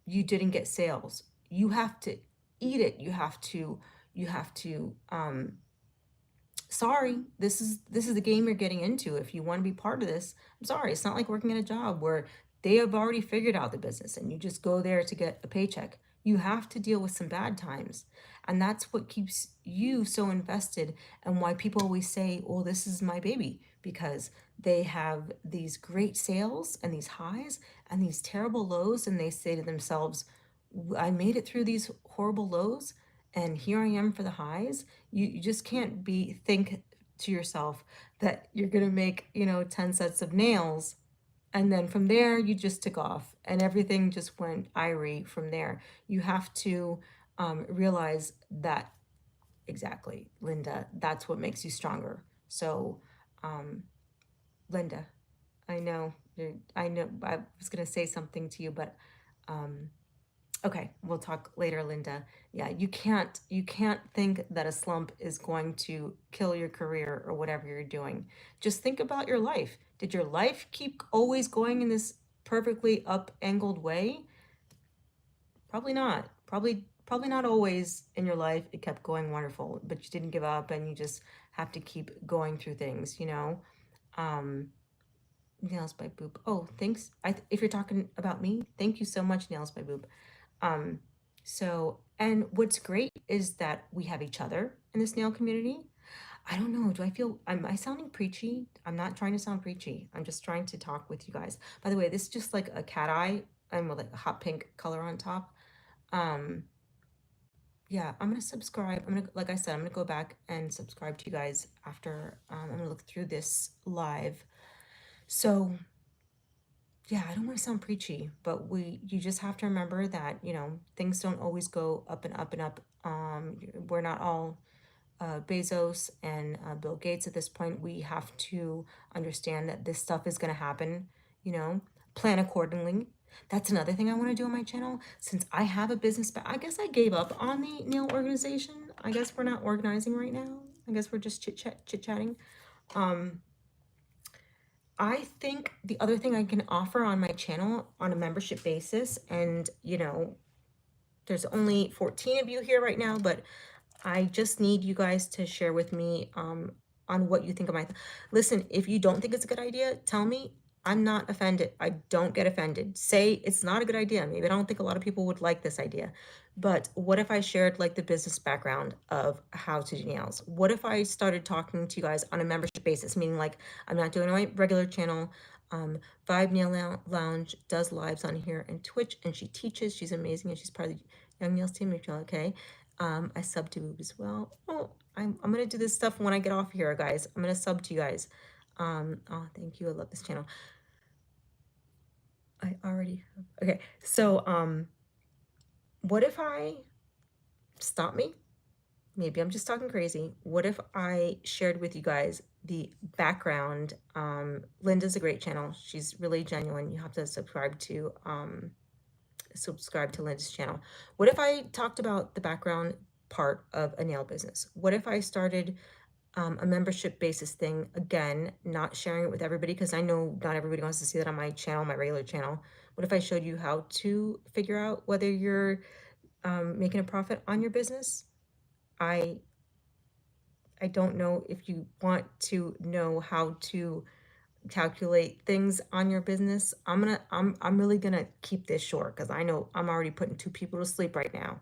you didn't get sales. You have to eat it. You have to, sorry, this is the game you're getting into. If you want to be part of this, I'm sorry. It's not like working at a job where they have already figured out the business and you just go there to get a paycheck. You have to deal with some bad times. And that's what keeps you so invested and why people always say, well, this is my baby, because they have these great sales and these highs and these terrible lows. And they say to themselves, I made it through these horrible lows and here I am for the highs. You just can't think to yourself that you're going to make, 10 sets of nails. And then from there, you just took off and everything just went irie from there. You have to realize that, exactly, Linda, that's what makes you stronger. So, Linda, I know I was going to say something to you, but okay, we'll talk later, Linda. Yeah, you can't think that a slump is going to kill your career or whatever you're doing. Just think about your life. Did your life keep always going in this perfectly up-angled way? Probably not. Probably not always in your life it kept going wonderful, but you didn't give up and you just have to keep going through things, Um, Nails by Boop. Oh, thanks. If you're talking about me, thank you so much, Nails by Boop. Um, and what's great is that we have each other in this nail community. I don't know. Am I sounding preachy? I'm not trying to sound preachy. I'm just trying to talk with you guys. By the way, this is just like a cat eye and with like a hot pink color on top. Um, yeah, I'm gonna subscribe. Like I said, I'm gonna go back and subscribe to you guys after I'm gonna look through this live. So yeah, I don't want to sound preachy, but you just have to remember that, things don't always go up and up and up. We're not all Bezos and Bill Gates at this point. We have to understand that this stuff is going to happen, you know, plan accordingly. That's another thing I want to do on my channel. Since I have a business, but I guess I gave up on the nail organization. I guess we're not organizing right now. I guess we're just chit-chatting. I think the other thing I can offer on my channel on a membership basis, and there's only 14 of you here right now, but I just need you guys to share with me on what you think of listen, if you don't think it's a good idea, tell me. I'm not offended. I don't get offended. Say it's not a good idea. Maybe I don't think a lot of people would like this idea. But what if I shared like the business background of how to do nails? What if I started talking to you guys on a membership basis, meaning like I'm not doing my regular channel. Vibe Nail Lounge does lives on here and Twitch, and she teaches. She's amazing, and she's part of the Young Nails team. If you're okay, I sub to Boob as well. Oh, I'm gonna do this stuff when I get off here, guys. I'm gonna sub to you guys. Oh, thank you. I love this channel. I already have. Okay, so what if I stop me? Maybe I'm just talking crazy. What if I shared with you guys the background? Linda's a great channel. She's really genuine. You have to subscribe to Linda's channel. What if I talked about the background part of a nail business? What if I started a membership basis thing, again, not sharing it with everybody because I know not everybody wants to see that on my channel, my regular channel. What if I showed you how to figure out whether you're making a profit on your business? I don't know if you want to know how to calculate things on your business. I'm really gonna keep this short because I know I'm already putting 2 people to sleep right now.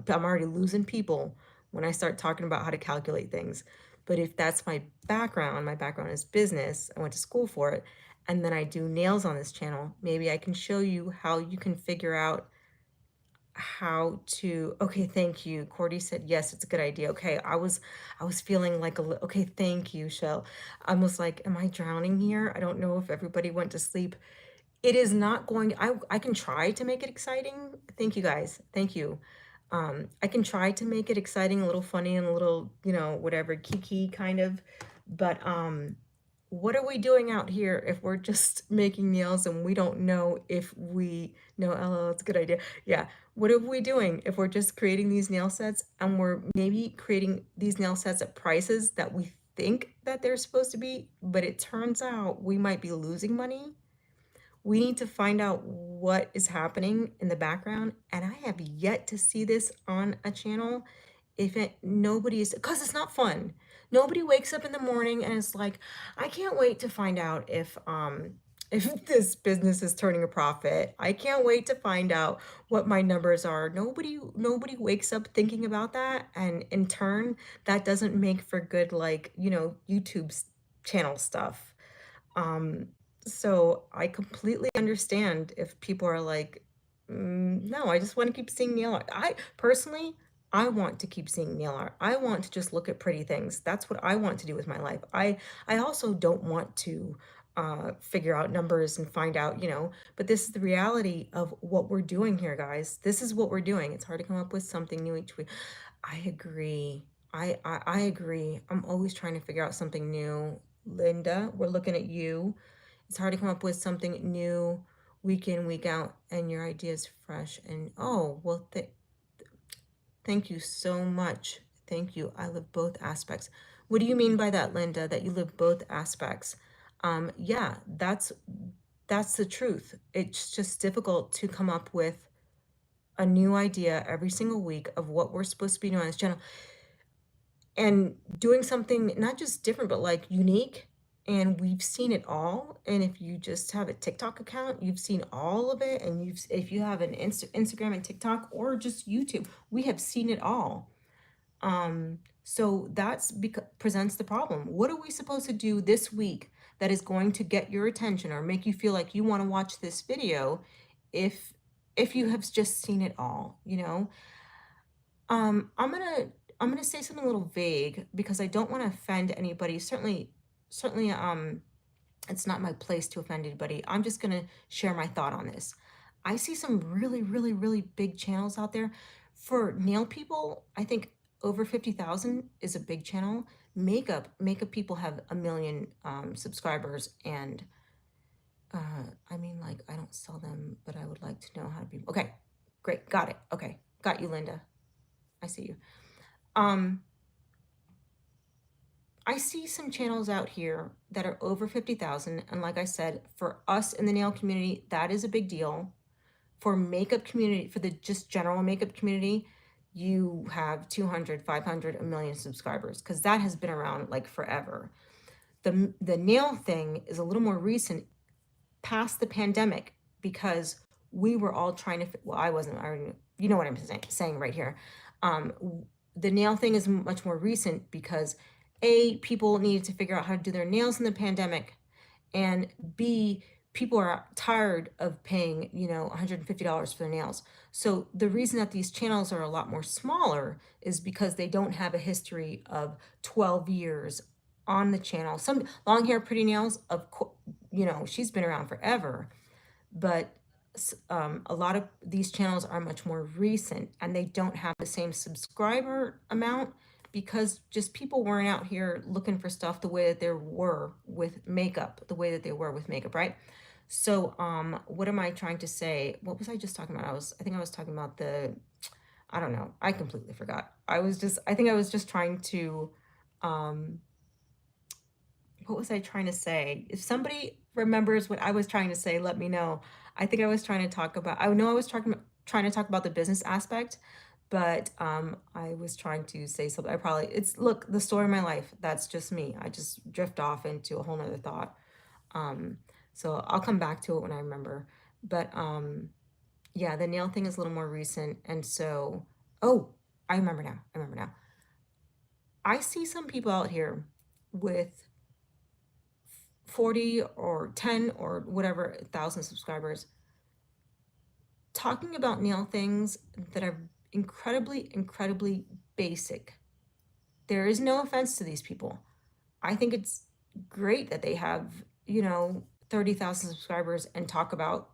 I'm already losing people when I start talking about how to calculate things. But if that's my background is business, I went to school for it, and then I do nails on this channel, maybe I can show you how you can figure out how to. Okay, thank you. Cordy said yes, it's a good idea. Okay, I was feeling like okay, thank you, Shell. I was like, am I drowning here? I don't know if everybody went to sleep. It is not going. I can try to make it exciting. Thank you guys. Thank you. I can try to make it exciting, a little funny, and a little, whatever, kiki kind of. But what are we doing out here if we're just making nails and we don't know if we know? LL, it's a good idea. Yeah. What are we doing if we're just creating these nail sets and we're maybe creating these nail sets at prices that we think that they're supposed to be, but it turns out we might be losing money? We need to find out what is happening in the background, and I have yet to see this on a channel. If it nobody is, because it's not fun. Nobody wakes up in the morning and it's like, I can't wait to find out if this business is turning a profit. I can't wait to find out what my numbers are. Nobody wakes up thinking about that, and in turn, that doesn't make for good, like, YouTube's channel stuff. Um, so I completely understand if people are like, no, I just want to keep seeing nail art. I personally, I want to keep seeing nail art. I want to just look at pretty things. That's what I want to do with my life. I also don't want to figure out numbers and find out, but this is the reality of what we're doing here, guys. This is what we're doing. It's hard to come up with something new each week. I agree. I agree. I'm always trying to figure out something new. Linda, we're looking at you. It's hard to come up with something new week in, week out, and your idea is fresh. And oh, well, thank you so much. Thank you. I live both aspects. What do you mean by that, Linda, that you live both aspects? Yeah, that's the truth. It's just difficult to come up with a new idea every single week of what we're supposed to be doing on this channel and doing something not just different, but like unique. and we've seen it all. And if you just have a TikTok account, you've seen all of it. And if you have an Instagram and TikTok or just YouTube, we have seen it all. So that's because presents the problem. What are we supposed to do this week that is going to get your attention or make you feel like you want to watch this video if you have just seen it all, you know? I'm gonna say something a little vague because I don't want to offend anybody. Certainly, it's not my place to offend anybody. I'm just gonna share my thought on this. I see some really, really, really big channels out there. For nail people, I think over 50,000 is a big channel. Makeup people have a million subscribers, and I mean, like, I don't sell them, but I would like to know how to be. Okay, great, got it. Okay, got you, Linda. I see you. Um, I see some channels out here that are over 50,000. And like I said, for us in the nail community, that is a big deal. For makeup community, for the just general makeup community, you have 200, 500, a million subscribers because that has been around like forever. The nail thing is a little more recent past the pandemic because we were all trying to, well, I wasn't, I already, you know what I'm saying right here. The nail thing is much more recent because A, people needed to figure out how to do their nails in the pandemic, and B, people are tired of paying, you know, $150 for their nails. So the reason that these channels are a lot more smaller is because they don't have a history of 12 years on the channel. Some long hair, pretty nails, of course, you know, she's been around forever, but a lot of these channels are much more recent and they don't have the same subscriber amount because just people weren't out here looking for stuff the way that they were with makeup, right? So, what am I trying to say? What was I just talking about? I think I was talking about I don't know. I completely forgot. I think I was just trying to, um, what was I trying to say? If somebody remembers what I was trying to say, let me know. I think I was trying to talk about, I know I was trying to talk about the business aspect, but I was trying to say something. Look, the story of my life. That's just me. I just drift off into a whole nother thought. Um, so I'll come back to it when I remember. But yeah, the nail thing is a little more recent. And so, oh, I remember now. I see some people out here with 40 or 10 or whatever thousand subscribers talking about nail things that are incredibly, incredibly basic. There is no offense to these people. I think it's great that they have, you know, 30,000 subscribers and talk about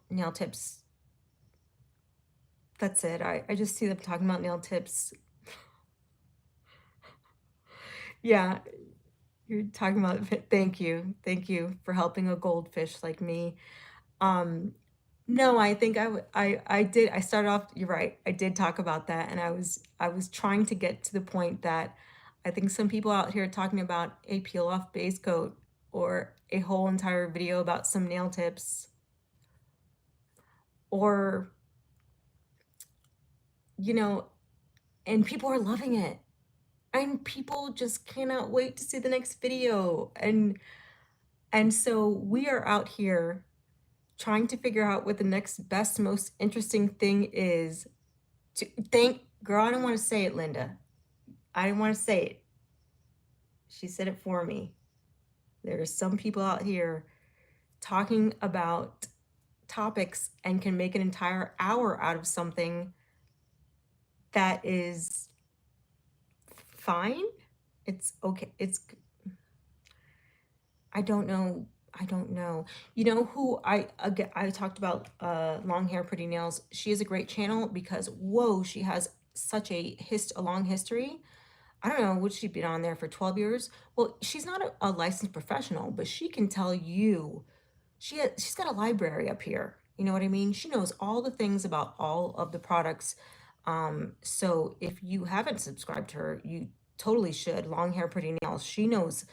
nail tips. That's it. I just see them talking about nail tips. Yeah, you're talking about, thank you. Thank you for helping a goldfish like me. Um, no, I think I did. I started off, you're right. I did talk about that. And I was trying to get to the point that I think some people out here talking about a peel off base coat or a whole entire video about some nail tips or, you know, and people are loving it. And people just cannot wait to see the next video. And so we are out here trying to figure out what the next best, most interesting thing is to thank, girl, I don't want to say it, Linda. I didn't want to say it. She said it for me. There are some people out here talking about topics and can make an entire hour out of something that is fine. It's okay. I don't know. I don't know. You know who I talked about long hair, pretty nails. She is a great channel because whoa, she has such a long history. I don't know, would she been on there for 12 years? Well, she's not a licensed professional, but she can tell you she's got a library up here. You know what I mean? She knows all the things about all of the products. So if you haven't subscribed to her, you totally should. Long hair, pretty nails. She knows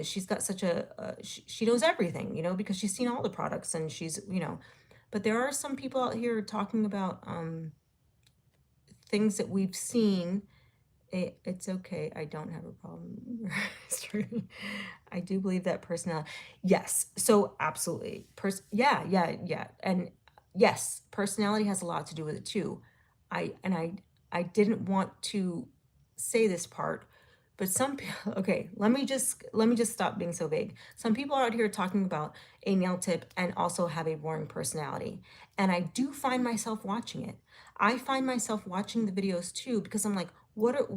she's got such she knows everything, you know, because she's seen all the products and she's, you know, but there are some people out here talking about things that we've seen It's okay. I don't have a problem. I do believe that personality. Yes. So absolutely. Yeah. And yes, personality has a lot to do with it too. I didn't want to say this part, but some people, okay, let me just stop being so vague. Some people are out here talking about a nail tip and also have a boring personality. And I do find myself watching it. I find myself watching the videos too because I'm like, what are,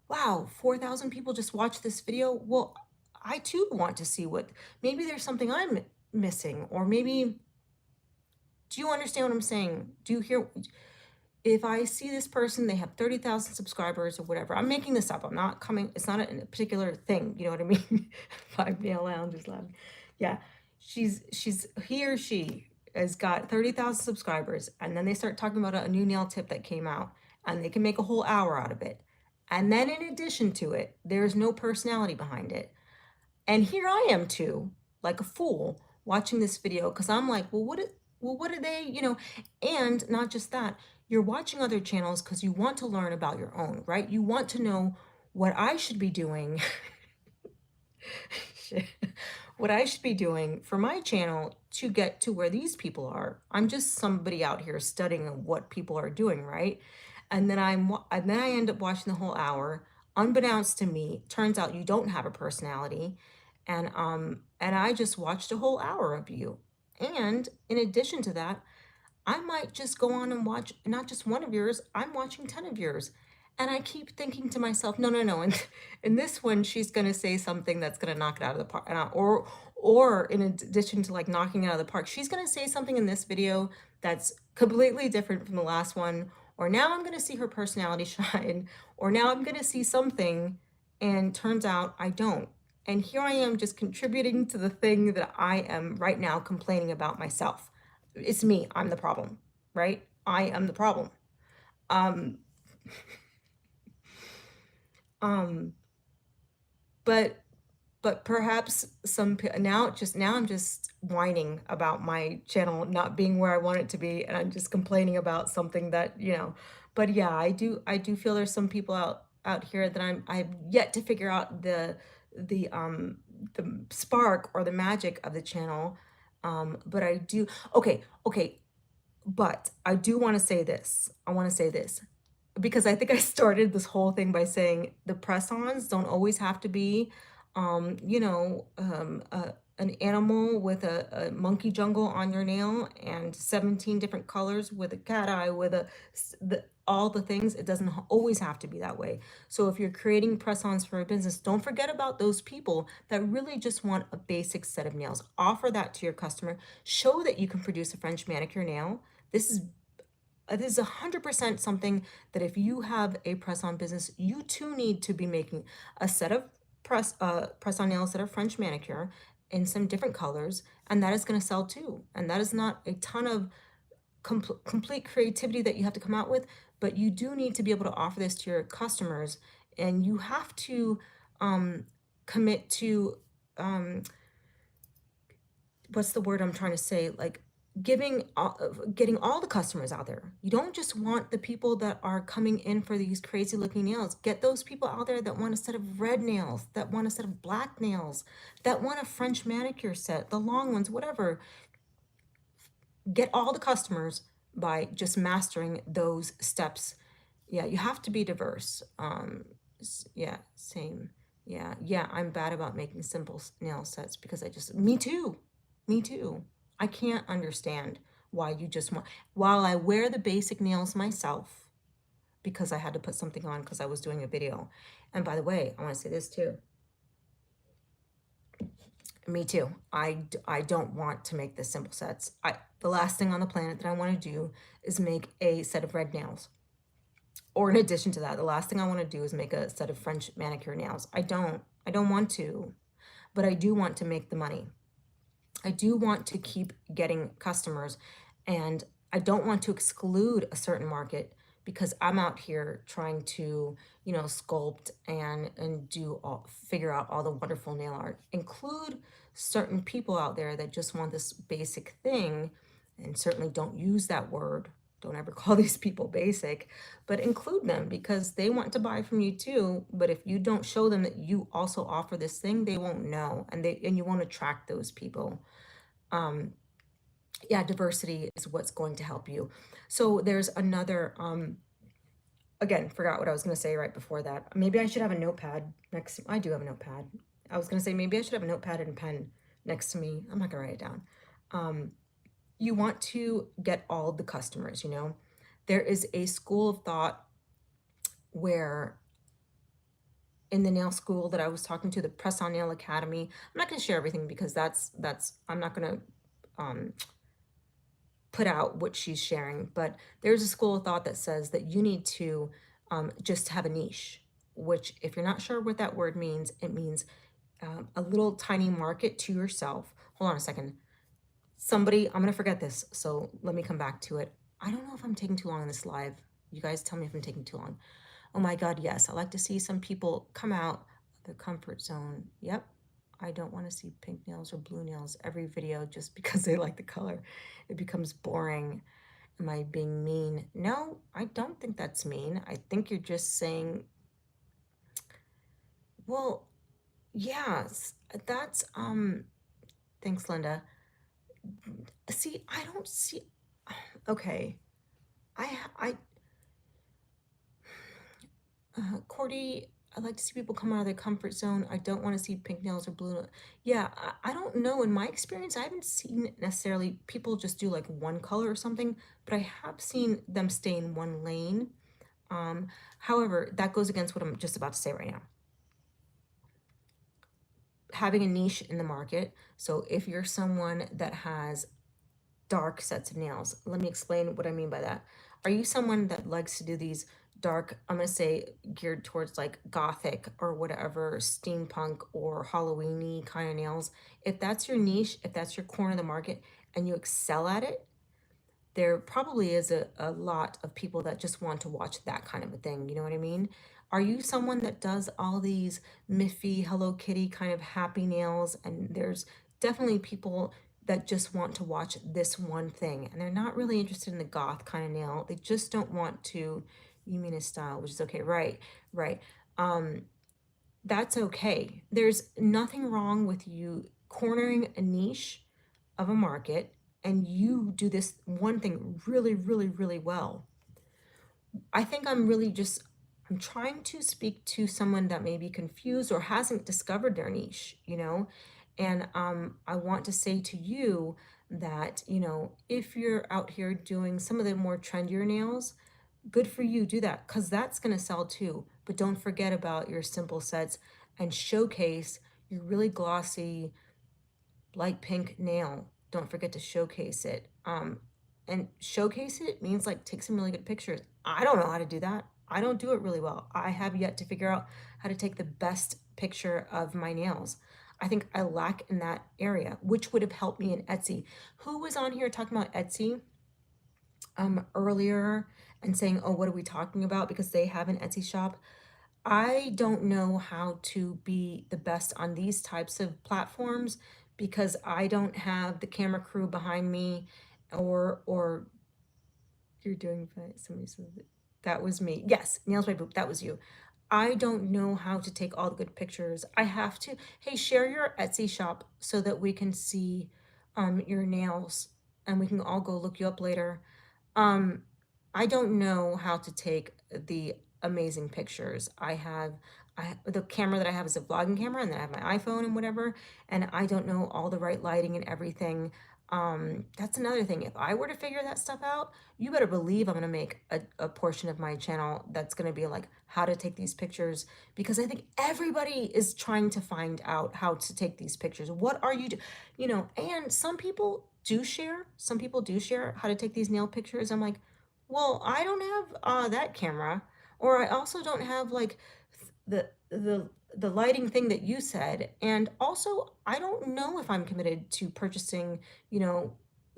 wow, 4,000 people just watched this video. Well, I too want to see what, maybe there's something I'm missing, or maybe, do you understand what I'm saying? Do you hear? If I see this person, they have 30,000 subscribers or whatever. I'm making this up. I'm not coming, it's not a particular thing. You know what I mean? Five Nail Lounge is laughing. Yeah. He or she has got 30,000 subscribers. And then they start talking about a new nail tip that came out and they can make a whole hour out of it. And then in addition to it, there's no personality behind it. And here I am too, like a fool, watching this video because I'm like, what are they, and not just that, you're watching other channels because you want to learn about your own, right? You want to know what I should be doing, what I should be doing for my channel to get to where these people are. I'm just somebody out here studying what people are doing, right? And then I end up watching the whole hour. Unbeknownst to me, turns out you don't have a personality, and I just watched a whole hour of you. And in addition to that, I might just go on and watch not just one of yours, I'm watching 10 of yours. And I keep thinking to myself, no, no, no. And in this one, she's going to say something that's going to knock it out of the park. Or in addition to like knocking it out of the park, she's going to say something in this video that's completely different from the last one. Or now I'm going to see her personality shine. Or now I'm going to see something and turns out I don't. And here I am just contributing to the thing that I am right now complaining about myself. It's me. I'm the problem, right? I am the problem. Um, um, but perhaps now I'm just whining about my channel not being where I want it to be, and I'm just complaining about something that, but yeah, I do feel there's some people out here that I've yet to figure out the spark or the magic of the channel. But I do, okay, but I do want to say this. I want to say this because I think I started this whole thing by saying the press-ons don't always have to be, an animal with a monkey jungle on your nail and 17 different colors with a cat eye with all the things. It doesn't always have to be that way. So if you're creating press-ons for a business, don't forget about those people that really just want a basic set of nails. Offer that to your customer. Show that you can produce a French manicure nail. This is 100% something that if you have a press-on business, you too need to be making a set of press-on nails that are French manicure in some different colors, and that is going to sell too. And that is not a ton of complete creativity that you have to come out with, but you do need to be able to offer this to your customers, and you have to commit to what's the word I'm trying to say? Like getting all the customers out there. You don't just want the people that are coming in for these crazy looking nails. Get those people out there that want a set of red nails, that want a set of black nails, that want a French manicure set, the long ones, whatever. Get all the customers by just mastering those steps. Yeah, you have to be diverse. Yeah, same. Yeah, I'm bad about making simple nail sets because me too. Me too. I can't understand why you just want, while I wear the basic nails myself because I had to put something on because I was doing a video. And by the way, I want to say this too. Me too. I don't want to make the simple sets. The last thing on the planet that I want to do is make a set of red nails. Or in addition to that, the last thing I want to do is make a set of French manicure nails. I don't want to, but I do want to make the money. I do want to keep getting customers, and I don't want to exclude a certain market because I'm out here trying to, sculpt and figure out all the wonderful nail art. Include certain people out there that just want this basic thing and certainly don't use that word don't ever call these people basic, but include them because they want to buy from you too. But if you don't show them that you also offer this thing, they won't know, and you won't attract those people. Um, yeah, diversity is what's going to help you. So there's another, again, forgot what I was going to say right before that. Maybe I should have a notepad next. I do have a notepad. I was going to say maybe I should have a notepad and pen next to me. I'm not going to write it down. You want to get all the customers, you know. There is a school of thought where in the nail school that I was talking to, the Press on Nail Academy, I'm not going to share everything because that's I'm not going to put out what she's sharing, but there's a school of thought that says that you need to just have a niche, which if you're not sure what that word means, it means a little tiny market to yourself. Hold on a second. Somebody, I'm gonna forget this, so let me come back to it. I don't know if I'm taking too long in this live. You guys tell me if I'm taking too long. Oh my God, yes. I like to see some people come out of their comfort zone. Yep. I don't want to see pink nails or blue nails every video just because they like the color. It becomes boring. Am I being mean? No, I don't think that's mean. I think you're just saying, well, yes, that's thanks, Linda. See, I don't see, okay. I Cordy, I like to see people come out of their comfort zone. I don't want to see pink nails or blue. Yeah, I don't know. In my experience, I haven't seen necessarily people just do like one color or something, but I have seen them stay in one lane. However, that goes against what I'm just about to say right now. Having a niche in the market. So if you're someone that has dark sets of nails, let me explain what I mean by that. Are you someone that likes to do these dark, I'm going to say geared towards like gothic or whatever, steampunk or Halloween-y kind of nails? If that's your niche, if that's your corner of the market and you excel at it, there probably is a lot of people that just want to watch that kind of a thing. You know what I mean? Are you someone that does all these Miffy, Hello Kitty kind of happy nails? And there's definitely people that just want to watch this one thing and they're not really interested in the goth kind of nail. They just don't want to, you mean a style, which is okay. Right, right. That's okay. There's nothing wrong with you cornering a niche of a market and you do this one thing really, really, really well. I think I'm trying to speak to someone that may be confused or hasn't discovered their niche, you know? And I want to say to you that, you know, if you're out here doing some of the more trendier nails, good for you, do that because that's going to sell too. But don't forget about your simple sets and showcase your really glossy light pink nail. Don't forget to showcase it. And showcase it means like take some really good pictures. I don't know how to do that. I don't do it really well. I have yet to figure out how to take the best picture of my nails. I think I lack in that area, which would have helped me in Etsy. Who was on here talking about Etsy earlier and saying, oh, what are we talking about? Because they have an Etsy shop. I don't know how to be the best on these types of platforms because I don't have the camera crew behind me or you're doing fine. Somebody said that was me. Yes, nails by Boop, that was you. I don't know how to take all the good pictures. I have to, hey, share your Etsy shop so that we can see your nails and we can all go look you up later. I don't know how to take the amazing pictures. The camera that I have is a vlogging camera, and then I have my iPhone and whatever, and I don't know all the right lighting and everything. That's another thing. If I were to figure that stuff out, you better believe I'm gonna make a portion of my channel that's gonna be like how to take these pictures because I think everybody is trying to find out how to take these pictures. What are you do? You know, and some people do share. Some people do share how to take these nail pictures. I'm like, well, I don't have that camera, or I also don't have like the lighting thing that you said, and also I don't know if I'm committed to purchasing, you know,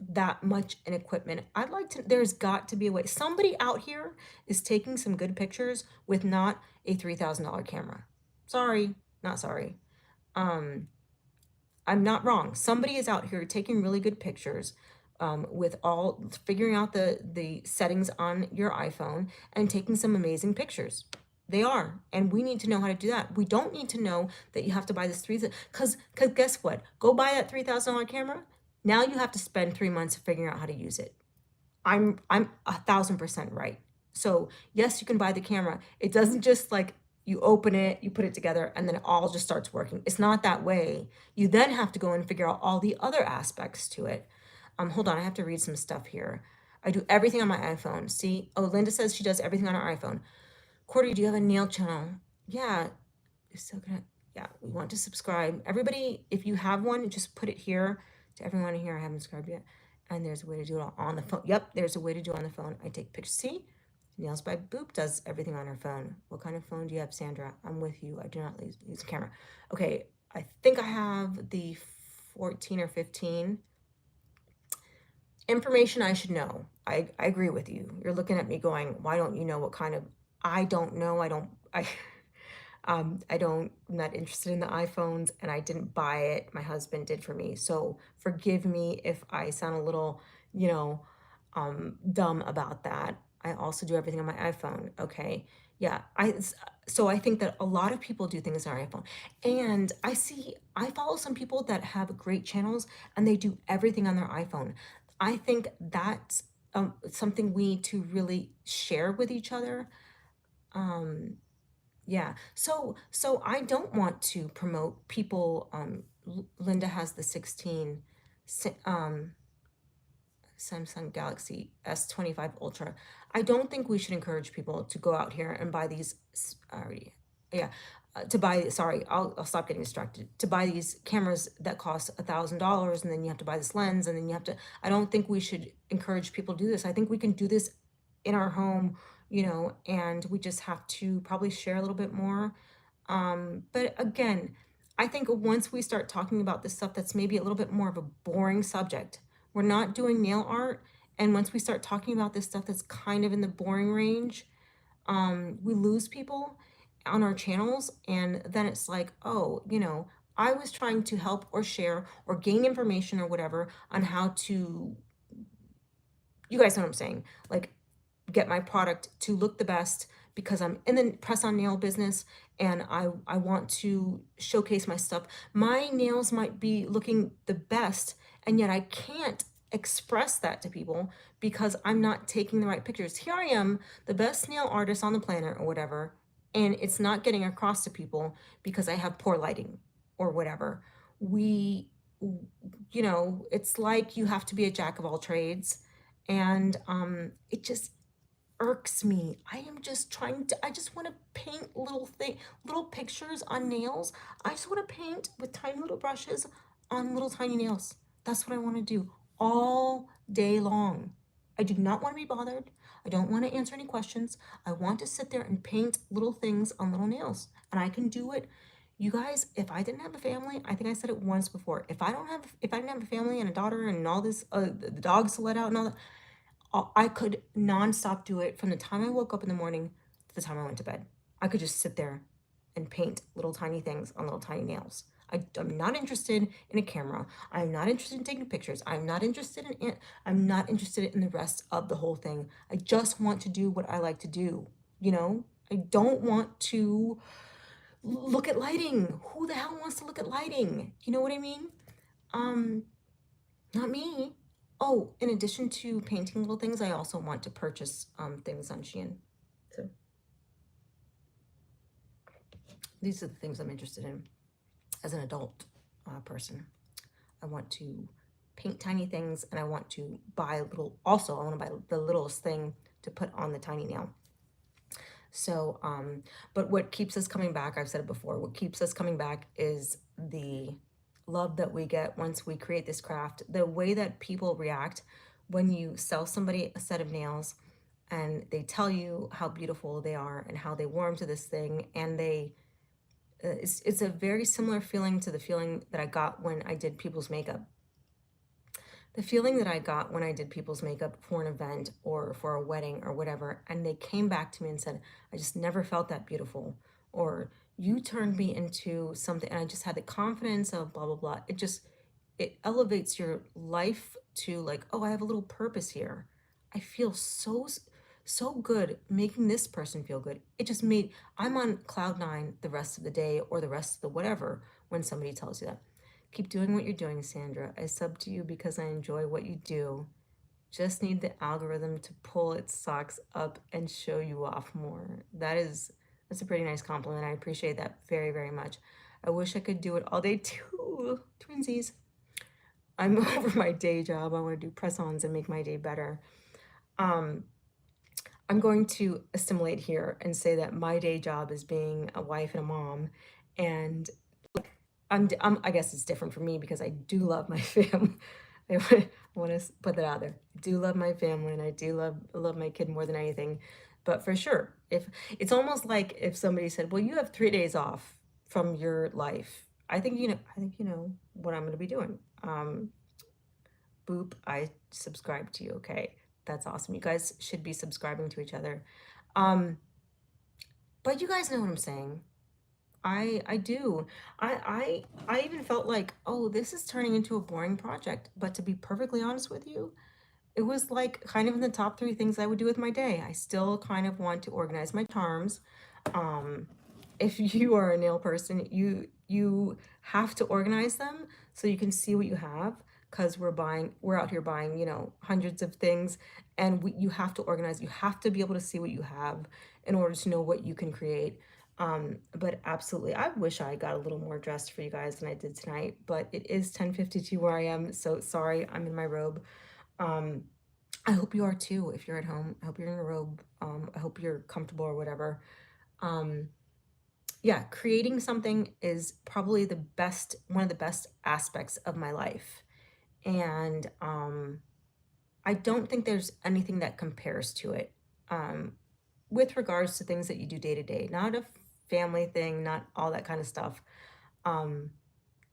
that much in equipment. I'd like to. There's got to be a way. Somebody out here is taking some good pictures with not a $3,000 camera. Sorry, not sorry. I'm not wrong. Somebody is out here taking really good pictures with all figuring out the settings on your iPhone and taking some amazing pictures. They are, and we need to know how to do that. We don't need to know that you have to buy this because guess what? Go buy that $3,000 camera. Now you have to spend 3 months figuring out how to use it. I'm 1,000% right. So yes, you can buy the camera. It doesn't just like you open it, you put it together, and then it all just starts working. It's not that way. You then have to go and figure out all the other aspects to it. Hold on, I have to read some stuff here. I do everything on my iPhone. See, oh, Linda says she does everything on her iPhone. Cordy, do you have a nail channel? Yeah, so gonna, yeah, we want to subscribe. Everybody, if you have one, just put it here. To everyone here, I haven't subscribed yet. And there's a way to do it on the phone. Yep, there's a way to do it on the phone. I take pictures. See, Nails by Boop does everything on her phone. What kind of phone do you have, Sandra? I'm with you. I do not use a camera. Okay, I think I have the 14 or 15. Information I should know. I agree with you. You're looking at me going, why don't you know what kind of, I don't know. I'm not interested in the iPhones, and I didn't buy it. My husband did for me. So forgive me if I sound a little, you know, dumb about that. I also do everything on my iPhone. Okay. Yeah. So I think that a lot of people do things on their iPhone, and I follow some people that have great channels and they do everything on their iPhone. I think that's something we need to really share with each other. Um, yeah. So I don't want to promote people. Linda has the 16 Samsung Galaxy S25 Ultra. I don't think we should encourage people to go out here and buy these. Already, yeah. To buy, sorry, I'll stop getting distracted. To buy these cameras that cost $1,000, and then you have to buy this lens, and then you have to. I don't think we should encourage people to do this. I think we can do this in our home, and we just have to probably share a little bit more. But again, I think once we start talking about this stuff that's maybe a little bit more of a boring subject, we're not doing nail art. And once we start talking about this stuff that's kind of in the boring range, we lose people on our channels. And then it's like, oh, I was trying to help or share or gain information or whatever on how to, you guys know what I'm saying, like get my product to look the best because I'm in the press on nail business, and I want to showcase my stuff. My nails might be looking the best, and yet I can't express that to people because I'm not taking the right pictures. Here I am, the best nail artist on the planet or whatever, and it's not getting across to people because I have poor lighting or whatever. It's like you have to be a jack of all trades, and it just irks me. I just want to paint little pictures on nails. I just want to paint with tiny little brushes on little tiny nails. That's what I want to do all day long. I do not want to be bothered. I don't want to answer any questions. I want to sit there and paint little things on little nails. And I can do it. You guys, if I didn't have a family, I think I said it once before. If I didn't have a family and a daughter and all this, the dogs to let out and all that, I could nonstop do it from the time I woke up in the morning to the time I went to bed. I could just sit there and paint little tiny things on little tiny nails. I'm not interested in a camera. I'm not interested in taking pictures. I'm not interested in it. I'm not interested in the rest of the whole thing. I just want to do what I like to do. I don't want to look at lighting. Who the hell wants to look at lighting? You know what I mean? Not me. Oh, in addition to painting little things, I also want to purchase things on Shein. So these are the things I'm interested in as an adult person. I want to paint tiny things, and I want to buy I want to buy the littlest thing to put on the tiny nail. So, but what keeps us coming back, I've said it before, what keeps us coming back is the love that we get once we create this craft. The way that people react when you sell somebody a set of nails and they tell you how beautiful they are and how they warm to this thing, and it's a very similar feeling to the feeling that I got when I did people's makeup. The feeling that I got when I did people's makeup for an event or for a wedding or whatever, and they came back to me and said, I just never felt that beautiful, or you turned me into something, and I just had the confidence of blah, blah, blah. it elevates your life to like, oh, I have a little purpose here. I feel so good making this person feel good. It just made, I'm on cloud nine the rest of the day or the rest of the whatever when somebody tells you that. Keep doing what you're doing, Sandra. I sub to you because I enjoy what you do. Just need the algorithm to pull its socks up and show you off more. That's a pretty nice compliment. I appreciate that very, very much. I wish I could do it all day too. Twinsies. I'm over my day job. I want to do press-ons and make my day better. Um, I'm going to assimilate here and say that my day job is being a wife and a mom, and I guess it's different for me because I do love my family. I want to put that out there. I do love my family, and I do love my kid more than anything. But for sure, if it's almost like if somebody said, "Well, you have 3 days off from your life," I think you know what I'm going to be doing. Boop, I subscribe to you. Okay, that's awesome. You guys should be subscribing to each other. But you guys know what I'm saying. I do. I even felt like, oh, this is turning into a boring project. But to be perfectly honest with you, it was like kind of in the top 3 things I would do with my day. I still kind of want to organize my charms. Um, if you are a nail person, you have to organize them so you can see what you have, because we're out here buying, hundreds of things, and you have to organize. You have to be able to see what you have in order to know what you can create. But absolutely, I wish I got a little more dressed for you guys than I did tonight, but it is 10:52 where I am, so sorry, I'm in my robe. Um, I hope you are too if you're at home. I hope you're in a robe. I hope you're comfortable or whatever. Um, yeah, creating something is probably one of the best aspects of my life. And I don't think there's anything that compares to it, um, with regards to things that you do day to day, not a family thing, not all that kind of stuff. Um,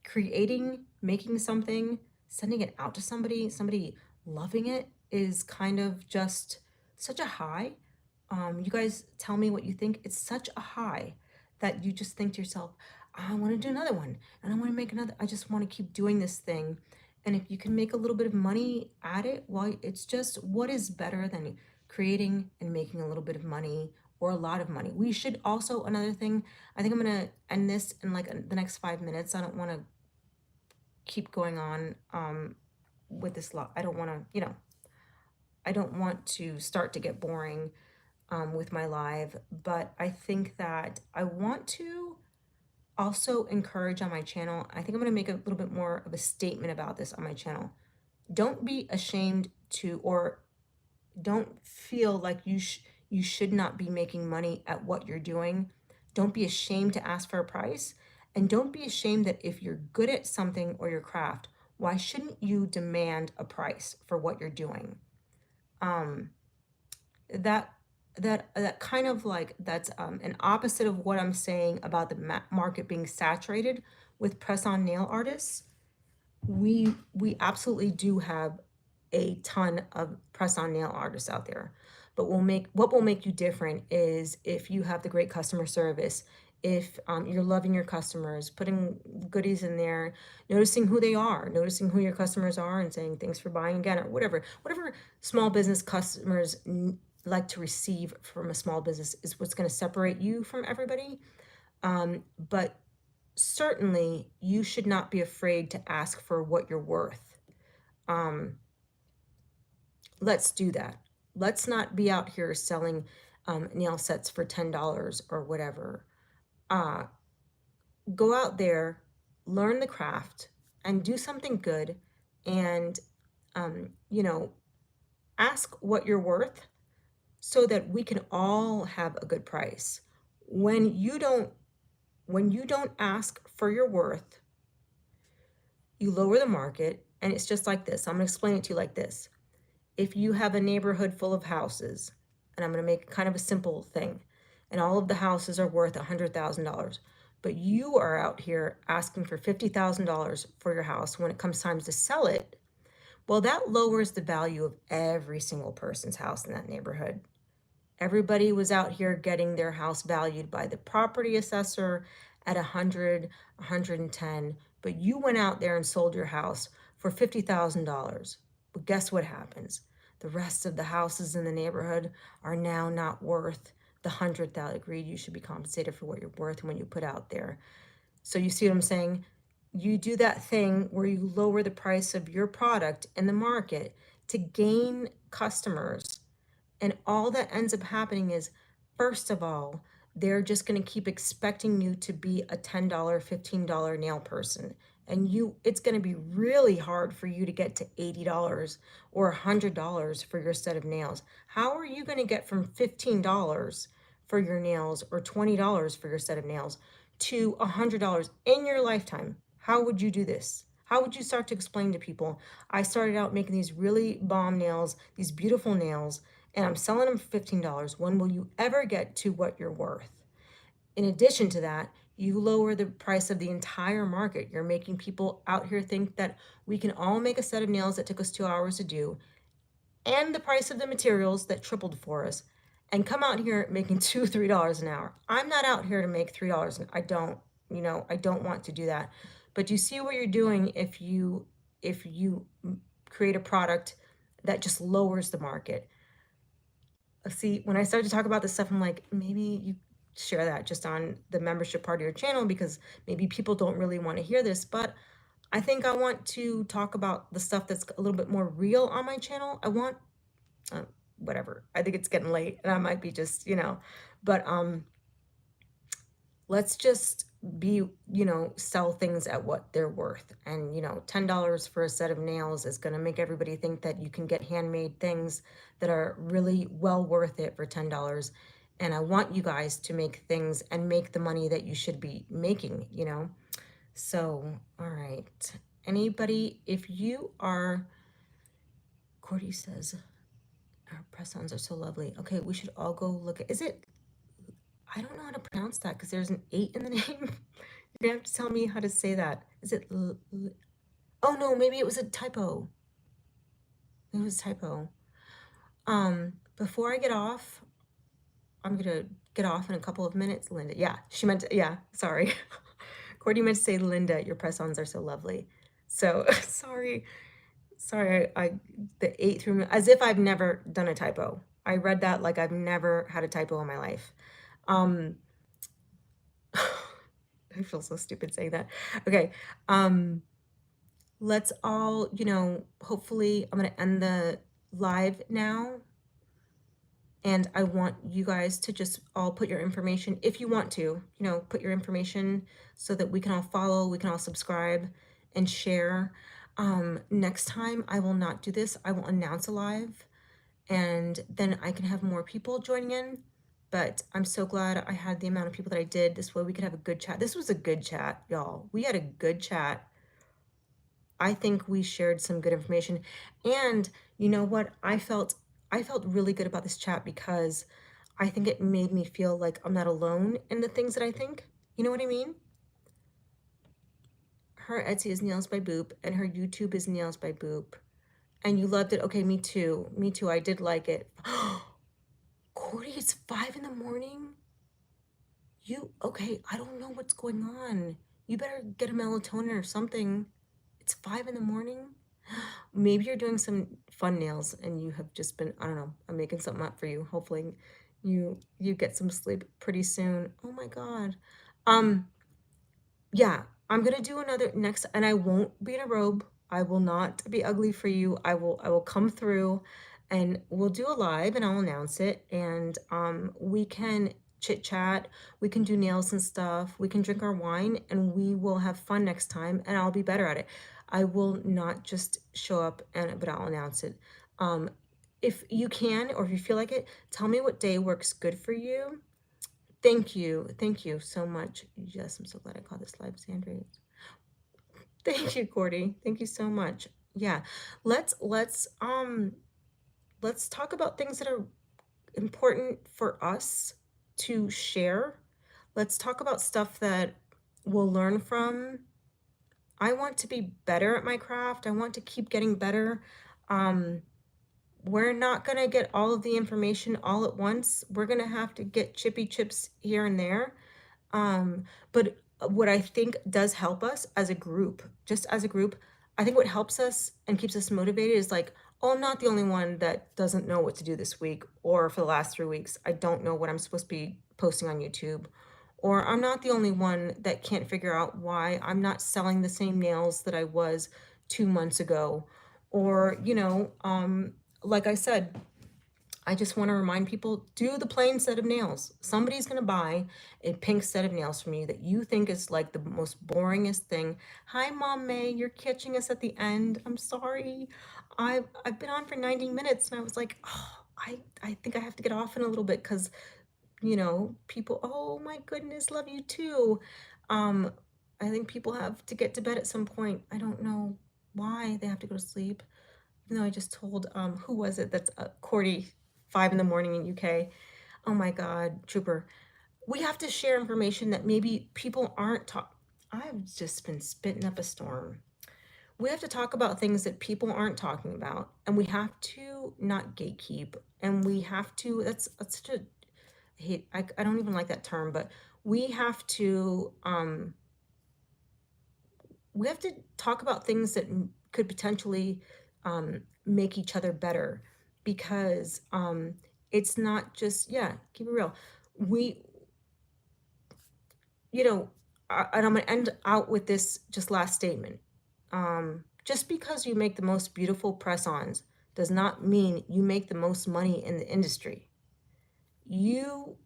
Creating, making something, sending it out to somebody loving it is kind of just such a high. You guys tell me what you think. It's such a high that you just think to yourself, I want to do another one and I want to make another. I just want to keep doing this thing. And if you can make a little bit of money at it, well, it's just what is better than creating and making a little bit of money or a lot of money. We should also, another thing, I think I'm going to end this in like the next 5 minutes. I don't want to keep going on with this lot. I don't want to, I don't want to start to get boring with my live, but I think that I want to also encourage on my channel. I think I'm going to make a little bit more of a statement about this on my channel. Don't be ashamed to, or don't feel like you should not be making money at what you're doing. Don't be ashamed to ask for a price, and don't be ashamed that if you're good at something or your craft, why shouldn't you demand a price for what you're doing? That that kind of like that's an opposite of what I'm saying about the market being saturated with press-on nail artists. We absolutely do have a ton of press-on nail artists out there, but what will make you different is if you have the great customer service, if you're loving your customers, putting goodies in there, noticing who they are, noticing who your customers are, and saying thanks for buying again, or whatever small business customers like to receive from a small business is what's going to separate you from everybody. But certainly you should not be afraid to ask for what you're worth. Let's do that. Let's not be out here selling nail sets for $10 or whatever. Go out there, learn the craft, and do something good, and you know, ask what you're worth so that we can all have a good price. When you don't ask for your worth, you lower the market, and it's just like this. I'm going to explain it to you like this. If you have a neighborhood full of houses, and I'm going to make kind of a simple thing, and all of the houses are worth $100,000, but you are out here asking for $50,000 for your house when it comes time to sell it, well, that lowers the value of every single person's house in that neighborhood. Everybody was out here getting their house valued by the property assessor at 100, 110. but you went out there and sold your house for $50,000. But guess what happens? The rest of the houses in the neighborhood are now not worth the 100,000. Agreed, you should be compensated for what you're worth when you put out there. So you see what I'm saying? You do that thing where you lower the price of your product in the market to gain customers. And all that ends up happening is, first of all, they're just going to keep expecting you to be a $10, $15 nail person. And it's going to be really hard for you to get to $80 or $100 for your set of nails. How are you going to get from $15 for your nails or $20 for your set of nails to $100 in your lifetime? How would you do this? How would you start to explain to people? I started out making these really bomb nails, these beautiful nails, and I'm selling them for $15. When will you ever get to what you're worth? In addition to that, you lower the price of the entire market. You're making people out here think that we can all make a set of nails that took us 2 hours to do, and the price of the materials that tripled for us, and come out here making $2, $3 an hour. I'm not out here to make $3. And I don't want to do that. But you see what you're doing if you create a product that just lowers the market. See, when I started to talk about this stuff, I'm like, maybe you share that just on the membership part of your channel, because maybe people don't really want to hear this. But I think I want to talk about the stuff that's a little bit more real on my channel. I want whatever. I think it's getting late and I might be just, but let's just be, sell things at what they're worth. And, $10 for a set of nails is going to make everybody think that you can get handmade things that are really well worth it for $10. And I want you guys to make things and make the money that you should be making, So, all right. Anybody, if you are, Cordy says, our press-ons are so lovely. Okay, we should all go look at, I don't know how to pronounce that because there's an 8 in the name. You're gonna have to tell me how to say that. Is it, oh no, maybe it was a typo. It was a typo. Before I get off, I'm gonna get off in a couple of minutes. Linda, yeah, she meant to, yeah, sorry. Cordy meant to say, Linda, your press-ons are so lovely. So, sorry, the 8 through, as if I've never done a typo. I read that like I've never had a typo in my life. I feel so stupid saying that. Okay. Let's all, hopefully I'm going to end the live now. And I want you guys to just all put your information, if you want to, put your information so that we can all follow, we can all subscribe and share. Next time I will not do this. I will announce a live and then I can have more people joining in. But I'm so glad I had the amount of people that I did. This way we could have a good chat. This was a good chat, y'all. We had a good chat. I think we shared some good information. And you know what? I felt really good about this chat because I think it made me feel like I'm not alone in the things that I think. You know what I mean? Her Etsy is Nails by Boop and her YouTube is Nails by Boop. And you loved it. Okay, me too. Me too. I did like it. Cordy, it's 5 in the morning. Okay, I don't know what's going on. You better get a melatonin or something. It's 5 in the morning. Maybe you're doing some fun nails and you have just been, I don't know, I'm making something up for you. Hopefully you get some sleep pretty soon. Oh my God. Yeah, I'm gonna do another next, and I won't be in a robe. I will not be ugly for you. I will come through and we'll do a live and I'll announce it, and we can chit chat, we can do nails and stuff, we can drink our wine, and we will have fun next time, and I'll be better at it. I will not just show up but I'll announce it. If you can, or if you feel like it, tell me what day works good for you. Thank you so much. Yes, I'm so glad I caught this live, Sandra. Thank you, Cordy. Thank you so much. Yeah, let's talk about things that are important for us to share. Let's talk about stuff that we'll learn from. I want to be better at my craft. I want to keep getting better. We're not gonna get all of the information all at once. We're gonna have to get chippy chips here and there. But what I think does help us as a group, just as a group, I think what helps us and keeps us motivated is like, oh, I'm not the only one that doesn't know what to do this week, or for the last 3 weeks, I don't know what I'm supposed to be posting on YouTube, or I'm not the only one that can't figure out why I'm not selling the same nails that I was 2 months ago, or, like I said, I just want to remind people, do the plain set of nails. Somebody's going to buy a pink set of nails from you that you think is like the most boringest thing. Hi, Mom May, you're catching us at the end. I'm sorry. I've been on for 90 minutes and I was like, oh, I think I have to get off in a little bit because, people, oh my goodness, love you too. Um, I think people have to get to bed at some point. I don't know why they have to go to sleep. No, I just told, who was it? That's Cordy, 5 in the morning in UK. Oh my God, Trooper. We have to share information that maybe people aren't talk. I've just been spitting up a storm. We have to talk about things that people aren't talking about, and we have to not gatekeep. And we have to. That's such a hate. I don't even like that term, but we have to. We have to talk about things that could potentially make each other better, because it's not just, yeah, keep it real. We, and I'm gonna end out with this just last statement. Just because you make the most beautiful press-ons does not mean you make the most money in the industry. You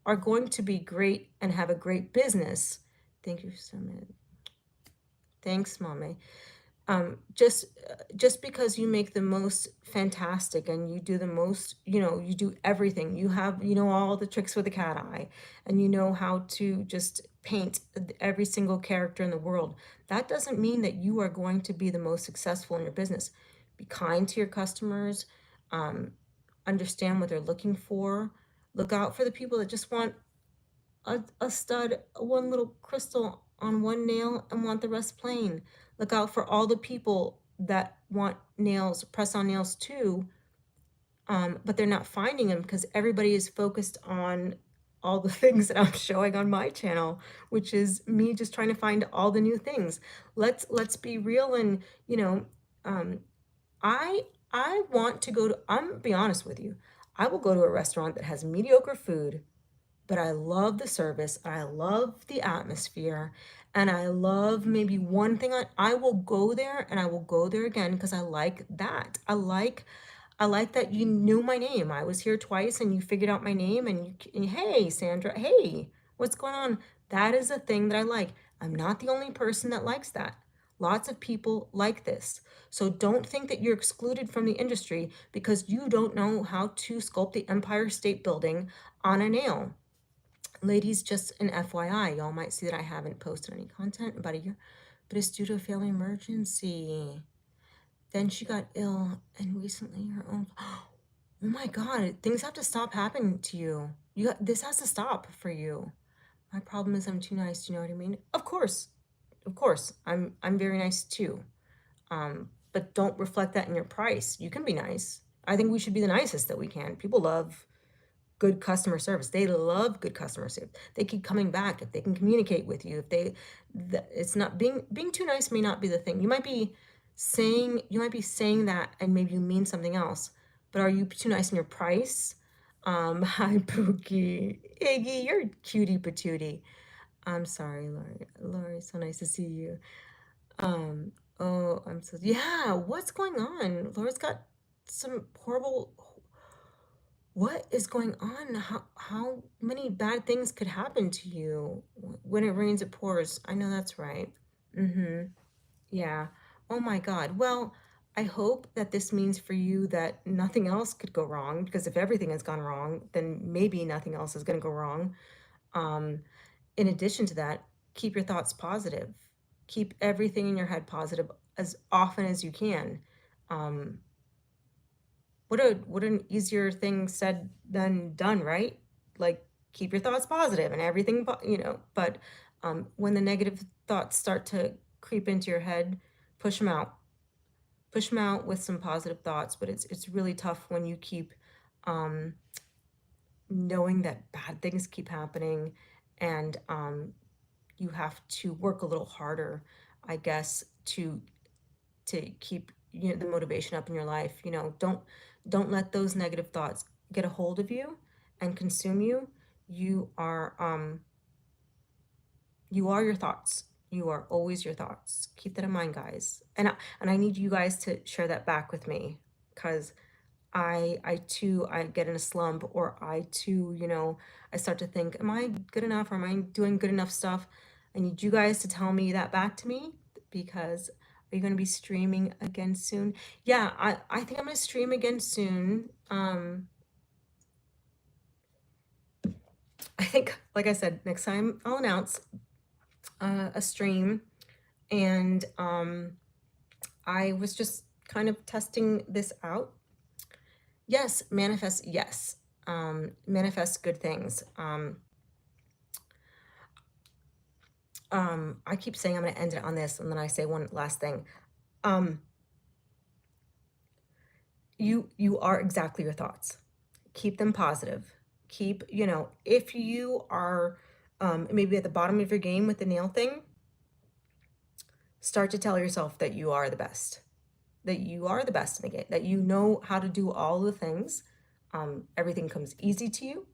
are going to be great and have a great business. Thank you so much. Thanks, Mommy. Just because you make the most fantastic and you do the most, you do everything, you have, all the tricks with the cat eye, and you know how to just paint every single character in the world, that doesn't mean that you are going to be the most successful in your business. Be kind to your customers. um, Understand what they're looking for. Look out for the people that just want a stud, one little crystal on one nail and want the rest plain. Look out for all the people that want nails, press on nails too, but they're not finding them because everybody is focused on all the things that I'm showing on my channel, which is me just trying to find all the new things. Let's be real, and um, I I want to go to. I'm gonna be honest with you. I will go to a restaurant that has mediocre food, but I love the service, I love the atmosphere, and I love maybe one thing. I will go there and I will go there again because I like that. I like that you knew my name. I was here twice and you figured out my name, and hey, Sandra, hey, what's going on? That is a thing that I like. I'm not the only person that likes that. Lots of people like this. So don't think that you're excluded from the industry because you don't know how to sculpt the Empire State Building on a nail. Ladies, just an FYI, y'all might see that I haven't posted any content in about a year, but it's due to a family emergency. Then she got ill, and recently her own. Oh my God, things have to stop happening to you. This has to stop for you. My problem is I'm too nice. Do you know what I mean? Of course, I'm very nice too. But don't reflect that in your price. You can be nice. I think we should be the nicest that we can. People love good customer service. They love good customer service. They keep coming back if they can communicate with you. If they, it's not being too nice may not be the thing. You might be saying that and maybe you mean something else. But are you too nice in your price? Hi Pookie. Iggy, you're cutie patootie. I'm sorry, Lori. Lori, so nice to see you. Oh, I'm so, yeah, what's going on? Laura's got some horrible, what is going on? How many bad things could happen to you? When it rains, it pours. I know that's right. Mm-hmm. Yeah. Oh my God. Well, I hope that this means for you that nothing else could go wrong, because if everything has gone wrong, then maybe nothing else is going to go wrong. Um, in addition to that, keep your thoughts positive. Keep everything in your head positive as often as you can. Um, what an easier thing said than done, right? Like, keep your thoughts positive and everything, but when the negative thoughts start to creep into your head, push them out. Push them out with some positive thoughts, but it's really tough when you keep um, knowing that bad things keep happening, and you have to work a little harder, I guess, to keep, you know, the motivation up in your life. You know, don't let those negative thoughts get a hold of you and consume you. You are you are your thoughts. You are always your thoughts. Keep that in mind, guys. And I need you guys to share that back with me, because I too, I get in a slump, or I too, you know, I start to think, am I good enough? Or am I doing good enough stuff? I need you guys to tell me that back to me, because are you going to be streaming again soon? Yeah, I think I'm going to stream again soon. I think, like I said, next time I'll announce a stream. And I was just kind of testing this out. Yes, manifest, yes. Manifest good things. I keep saying I'm going to end it on this, and then I say one last thing. You are exactly your thoughts. Keep them positive. Keep, you know, if you are maybe at the bottom of your game with the nail thing, start to tell yourself that you are the best, that you are the best in the game, that you know how to do all the things. Everything comes easy to you.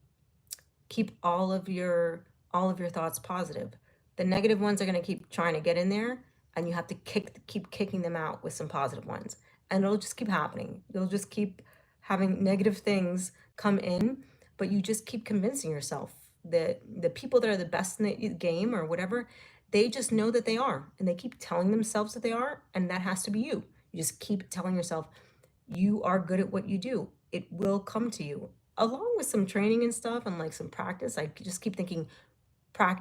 Keep all of your thoughts positive. The negative ones are going to keep trying to get in there, and you have to keep kicking them out with some positive ones, and it'll just keep happening. You'll just keep having negative things come in, but you just keep convincing yourself that the people that are the best in the game or whatever, they just know that they are, and they keep telling themselves that they are, and that has to be you. You just keep telling yourself you are good at what you do. It will come to you, along with some training and stuff and like some practice. I just keep thinking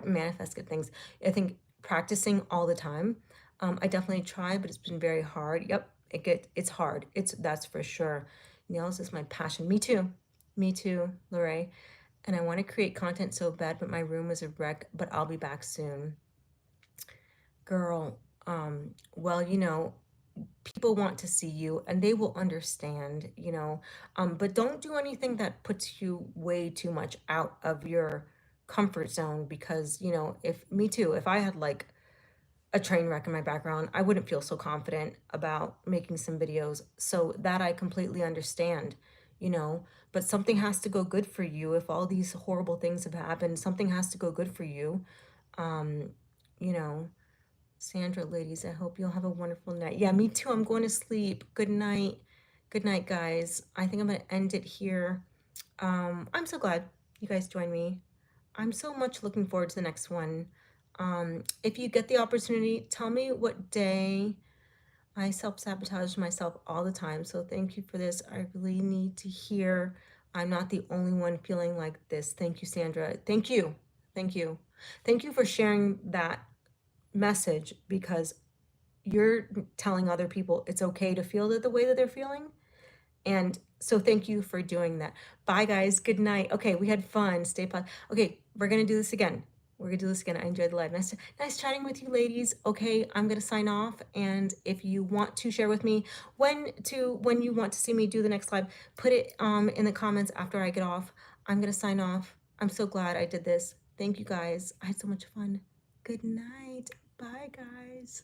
manifest good things. I think practicing all the time. I definitely try, but it's been very hard. Yep, it's hard. That's for sure. Nails is my passion. Me too, Lorraine. And I want to create content so bad, but my room is a wreck. But I'll be back soon, girl. Well, you know, people want to see you and they will understand, you know, but don't do anything that puts you way too much out of your comfort zone, because, you know, if me too, if I had like a train wreck in my background, I wouldn't feel so confident about making some videos. So that I completely understand, you know, but something has to go good for you. If all these horrible things have happened, something has to go good for you. Um, you know, Sandra, ladies, I hope you'll have a wonderful night. Yeah, me too. I'm going to sleep. Good night. Good night, guys. I think I'm going to end it here. I'm so glad you guys joined me. I'm so much looking forward to the next one. If you get the opportunity, tell me what day. I self-sabotage myself all the time. So thank you for this. I really need to hear I'm not the only one feeling like this. Thank you, Sandra. Thank you. Thank you. Thank you for sharing that message, because you're telling other people it's okay to feel the way that they're feeling. And so thank you for doing that. Bye, guys. Good night. Okay, we had fun. Stay positive. Okay, we're going to do this again. We're going to do this again. I enjoyed the live. Nice chatting with you, ladies. Okay, I'm going to sign off. And if you want to share with me when you want to see me do the next live, put it in the comments after I get off. I'm going to sign off. I'm so glad I did this. Thank you, guys. I had so much fun. Good night. Bye, guys.